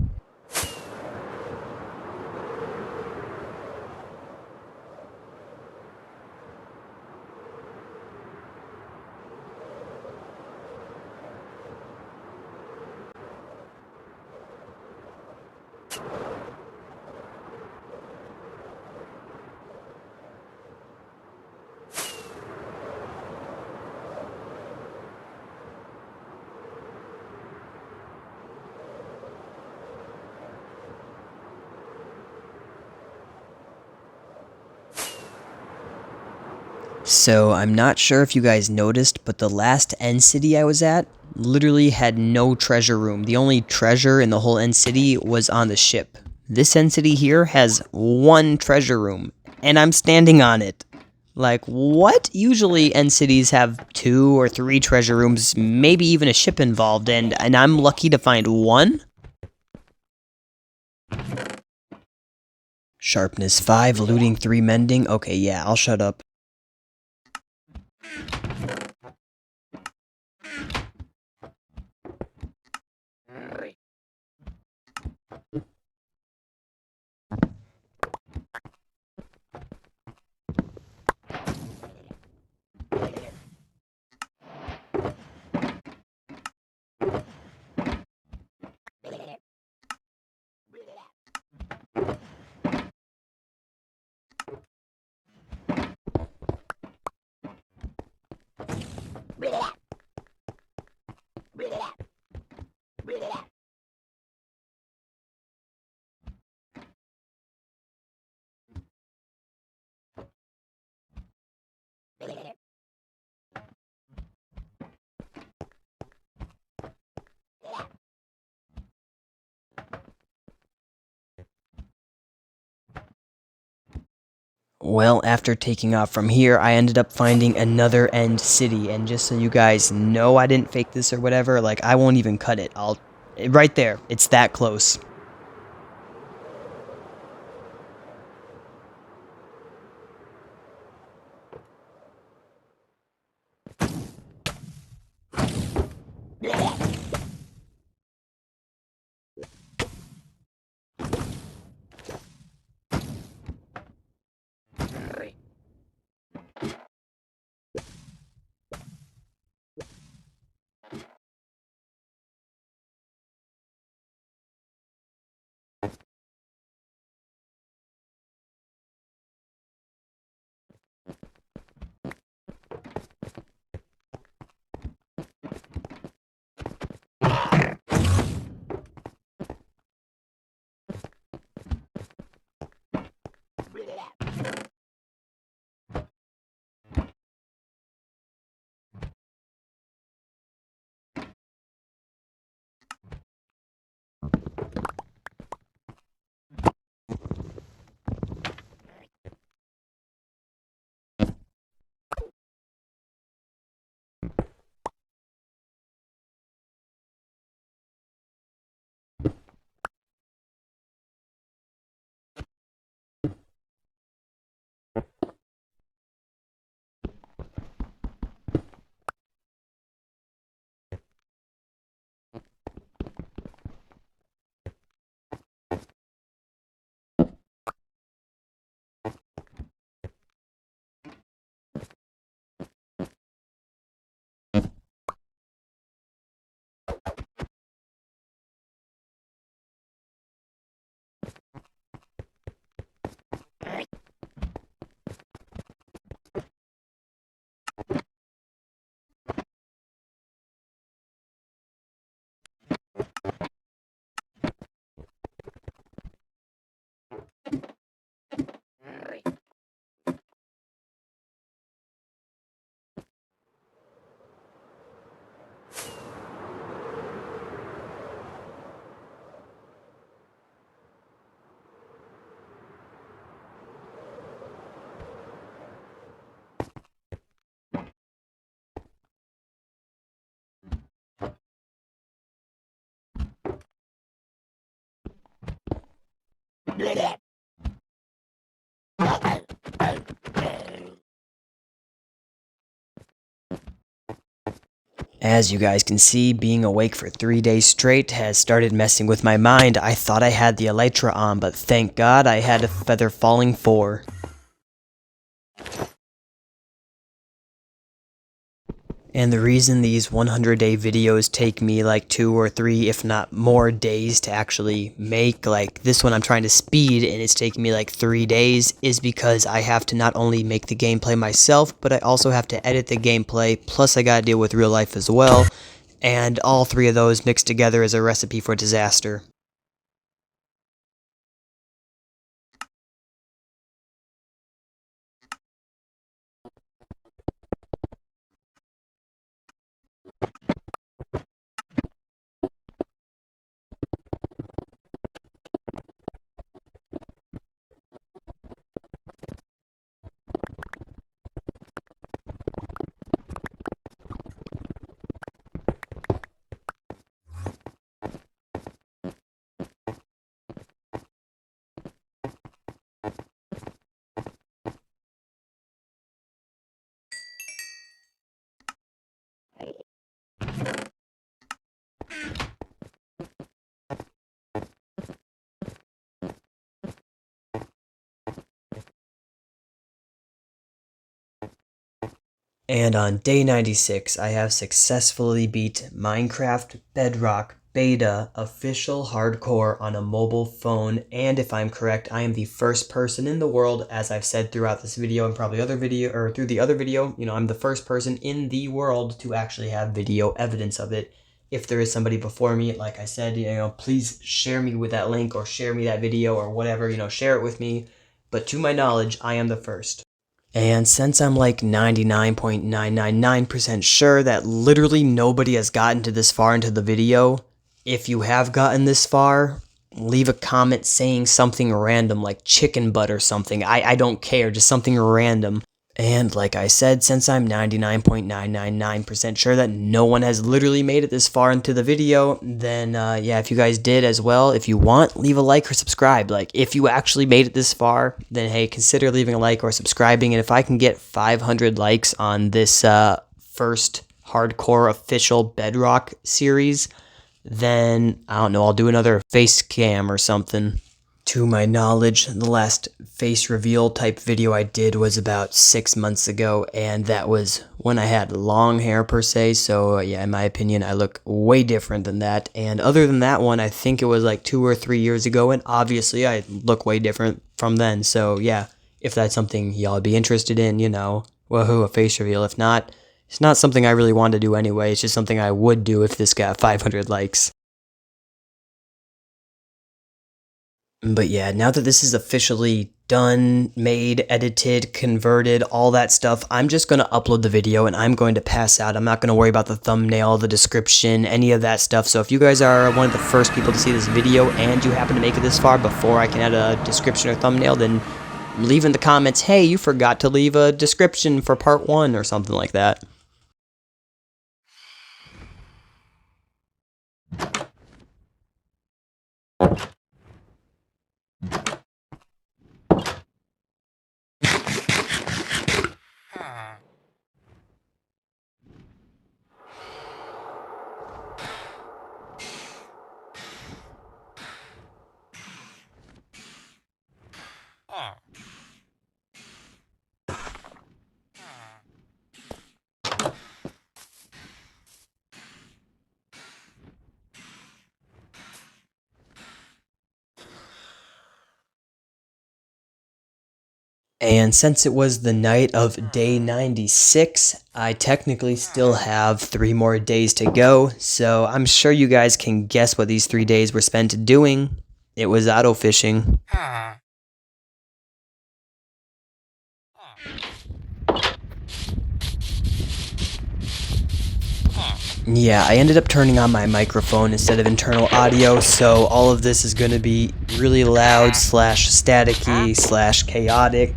So, I'm not sure if you guys noticed, but the last end city I was at literally had no treasure room. The only treasure in the whole end city was on the ship. This end city here has one treasure room, and I'm standing on it. Like, what? Usually end cities have 2 or 3 treasure rooms, maybe even a ship involved, and I'm lucky to find one? Sharpness 5, looting 3, mending. Okay, yeah, I'll shut up. Well, after taking off from here, I ended up finding another end city, and just so you guys know I didn't fake this or whatever, like, I won't even cut it. Right there, it's that close. As you guys can see, being awake for 3 days straight has started messing with my mind. I thought I had the elytra on, but thank God I had a feather falling 4. And the reason these 100-day videos take me like 2 or 3, if not more days to actually make, like this one I'm trying to speed and it's taking me like 3 days, is because I have to not only make the gameplay myself, but I also have to edit the gameplay, plus I gotta deal with real life as well, and all 3 of those mixed together is a recipe for disaster. And on day 96, I have successfully beat Minecraft Bedrock Beta Official Hardcore on a mobile phone, and if I'm correct, I am the first person in the world, as I've said throughout this video and probably other video, or through the other video, I'm the first person in the world to actually have video evidence of it. If there is somebody before me, like I said, please share me with that link or share me that video or whatever, share it with me. But to my knowledge, I am the first. And since I'm like 99.999% sure that literally nobody has gotten to this far into the video, if you have gotten this far, leave a comment saying something random like chicken butt or something. I don't care, just something random. And like I said, since I'm 99.999% sure that no one has literally made it this far into the video, then yeah, if you guys did as well, if you want, leave a like or subscribe. Like, if you actually made it this far, then hey, consider leaving a like or subscribing. And if I can get 500 likes on this first hardcore official Bedrock series, then I don't know, I'll do another face cam or something. To my knowledge, the last face reveal type video I did was about 6 months ago, and that was when I had long hair per se, so yeah, in my opinion, I look way different than that. And other than that one, I think it was like 2 or 3 years ago, and obviously I look way different from then. So yeah, if that's something y'all would be interested in, woohoo, a face reveal. If not, it's not something I really want to do anyway, it's just something I would do if this got 500 likes. But yeah, now that this is officially done, made, edited, converted, all that stuff, I'm just going to upload the video and I'm going to pass out. I'm not going to worry about the thumbnail, the description, any of that stuff. So if you guys are one of the first people to see this video and you happen to make it this far before I can add a description or thumbnail, then leave in the comments, hey, you forgot to leave a description for part 1 or something like that. And since it was the night of day 96, I technically still have 3 more days to go, so I'm sure you guys can guess what these 3 days were spent doing. It was auto fishing. Yeah, I ended up turning on my microphone instead of internal audio, so all of this is going to be really loud / staticky / chaotic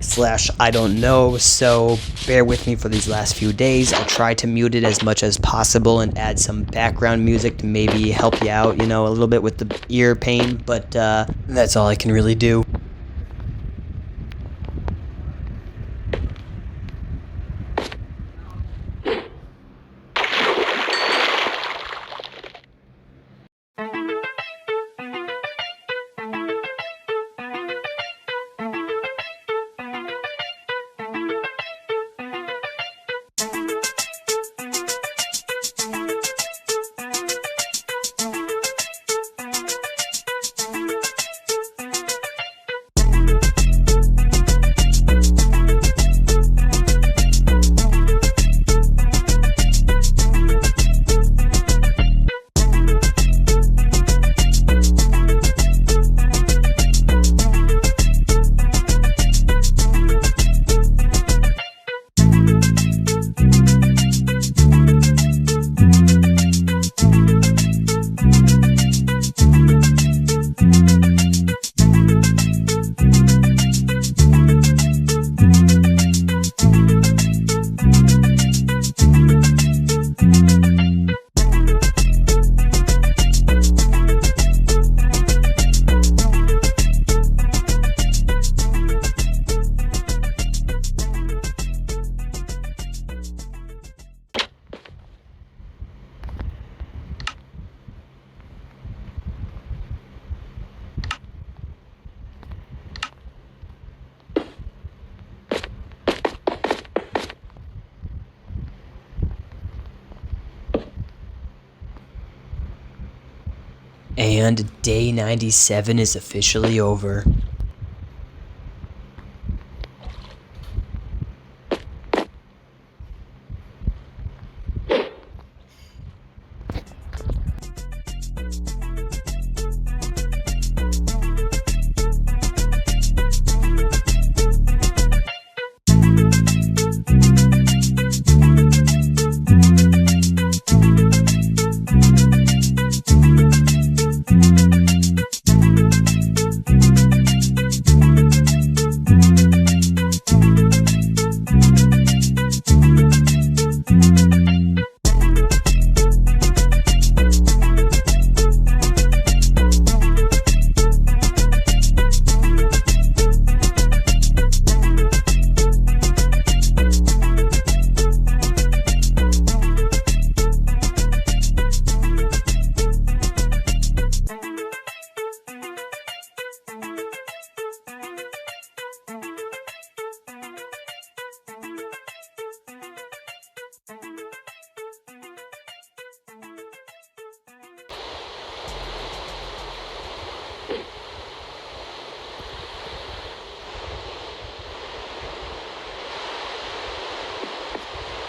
/ I don't know, so bear with me for these last few days. I'll try to mute it as much as possible and add some background music to maybe help you out, a little bit with the ear pain, but that's all I can really do. And day 97 is officially over.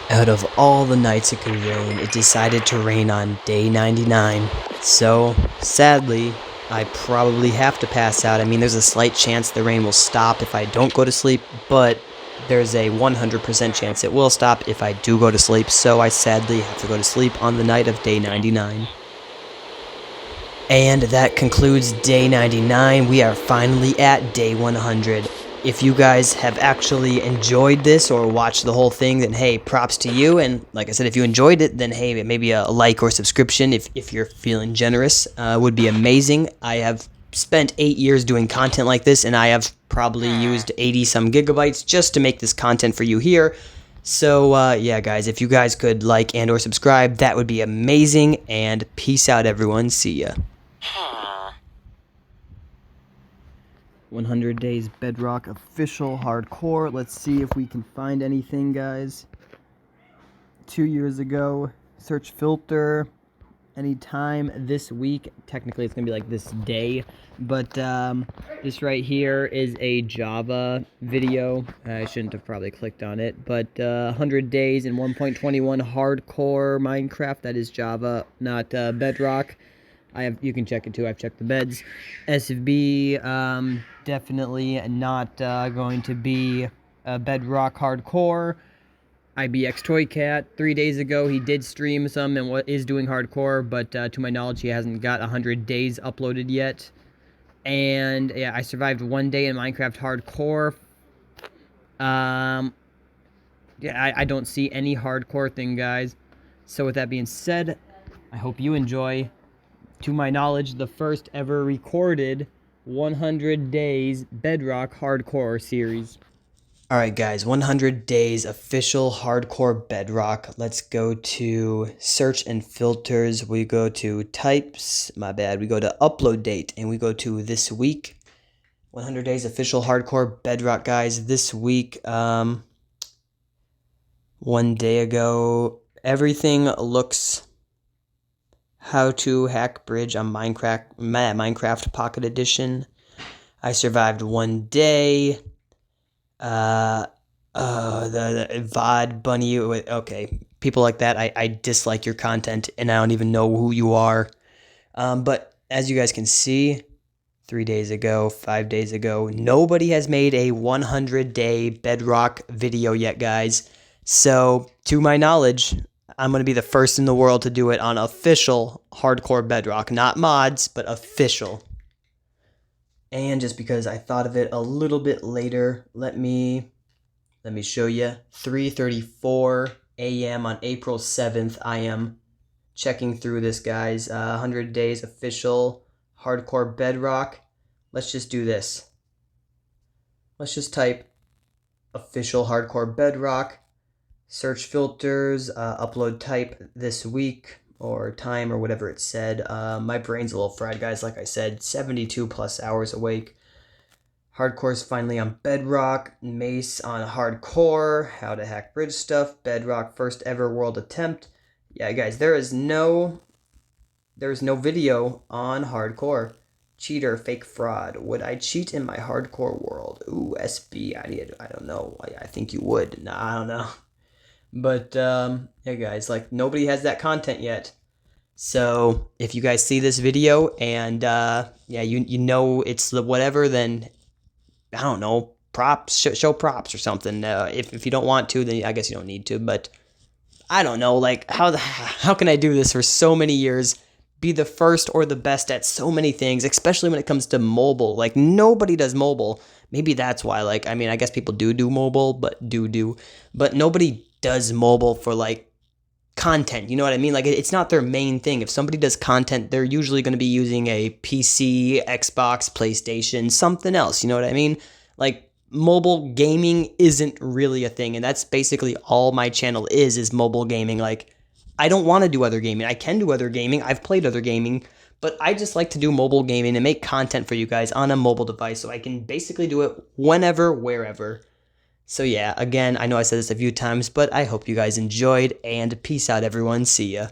Out of all the nights it could rain, it decided to rain on day 99. So, sadly, I probably have to pass out. I mean, there's a slight chance the rain will stop if I don't go to sleep, but there's a 100% chance it will stop if I do go to sleep, so I sadly have to go to sleep on the night of day 99. And that concludes day 99. We are finally at day 100. If you guys have actually enjoyed this or watched the whole thing, then hey, props to you. And like I said, if you enjoyed it, then hey, maybe a like or subscription if you're feeling generous would be amazing. I have spent 8 years doing content like this, and I have probably used 80 some gigabytes just to make this content for you here. So yeah, guys, if you guys could like and or subscribe, that would be amazing. And peace out, everyone. See ya. 100 Days Bedrock Official Hardcore. Let's see if we can find anything, guys. 2 years ago. Search filter. Anytime this week. Technically, it's going to be like this day. But this right here is a Java video. I shouldn't have probably clicked on it. But 100 Days in 1.21 Hardcore Minecraft. That is Java, not Bedrock. You can check it too. I've checked the beds. SFB, definitely not going to be Bedrock Hardcore. IBX Toycat, 3 days ago, he did stream some and is doing hardcore, but to my knowledge, he hasn't got 100 days uploaded yet. And yeah, I survived 1 day in Minecraft Hardcore. Yeah, I don't see any hardcore thing, guys. So with that being said, I hope you enjoy. To my knowledge, the first ever recorded 100 Days Bedrock Hardcore series. Alright guys, 100 Days Official Hardcore Bedrock. Let's go to Search and Filters. We go to Types, we go to Upload Date, and we go to This Week. 100 Days Official Hardcore Bedrock, guys. This week, 1 day ago, everything looks... How to hack bridge on Minecraft Pocket Edition. I survived 1 day. The VOD bunny. Okay, people like that, I dislike your content, and I don't even know who you are. But as you guys can see, 3 days ago, 5 days ago, nobody has made a 100-day Bedrock video yet, guys. So, to my knowledge, I'm going to be the first in the world to do it on official Hardcore Bedrock. Not mods, but official. And just because I thought of it a little bit later, let me show you. 3:34 a.m. on April 7th, I am checking through this, guys. 100 Days Official Hardcore Bedrock. Let's just do this. Let's just type Official Hardcore Bedrock. Search filters, upload type this week, or time, or whatever it said. My brain's a little fried, guys. Like I said, 72 plus hours awake. Hardcore's finally on Bedrock. Mace on Hardcore. How to hack bridge stuff. Bedrock first ever world attempt. Yeah, guys, there is no There's no video on hardcore. Cheater, fake fraud. Would I cheat in my hardcore world? Ooh, SB. I don't know. I think you would. Nah, I don't know. But yeah, guys, like nobody has that content yet. So if you guys see this video and yeah, you know it's the whatever, then I don't know, props, show props or something. If you don't want to, then I guess you don't need to. But I don't know, like how can I do this for so many years, be the first or the best at so many things, especially when it comes to mobile. Like nobody does mobile. Maybe that's why. Like I mean, I guess people do mobile, but but nobody does mobile for like content. You know what I mean? Like it's not their main thing. If somebody does content, they're usually going to be using a PC, Xbox, PlayStation, something else. You know what I mean? Like mobile gaming isn't really a thing, and that's basically all my channel is mobile gaming. Like I don't want to do other gaming. I can do other gaming. I've played other gaming, but I just like to do mobile gaming and make content for you guys on a mobile device so I can basically do it whenever, wherever. So yeah, again, I know I said this a few times, but I hope you guys enjoyed, and peace out everyone. See ya.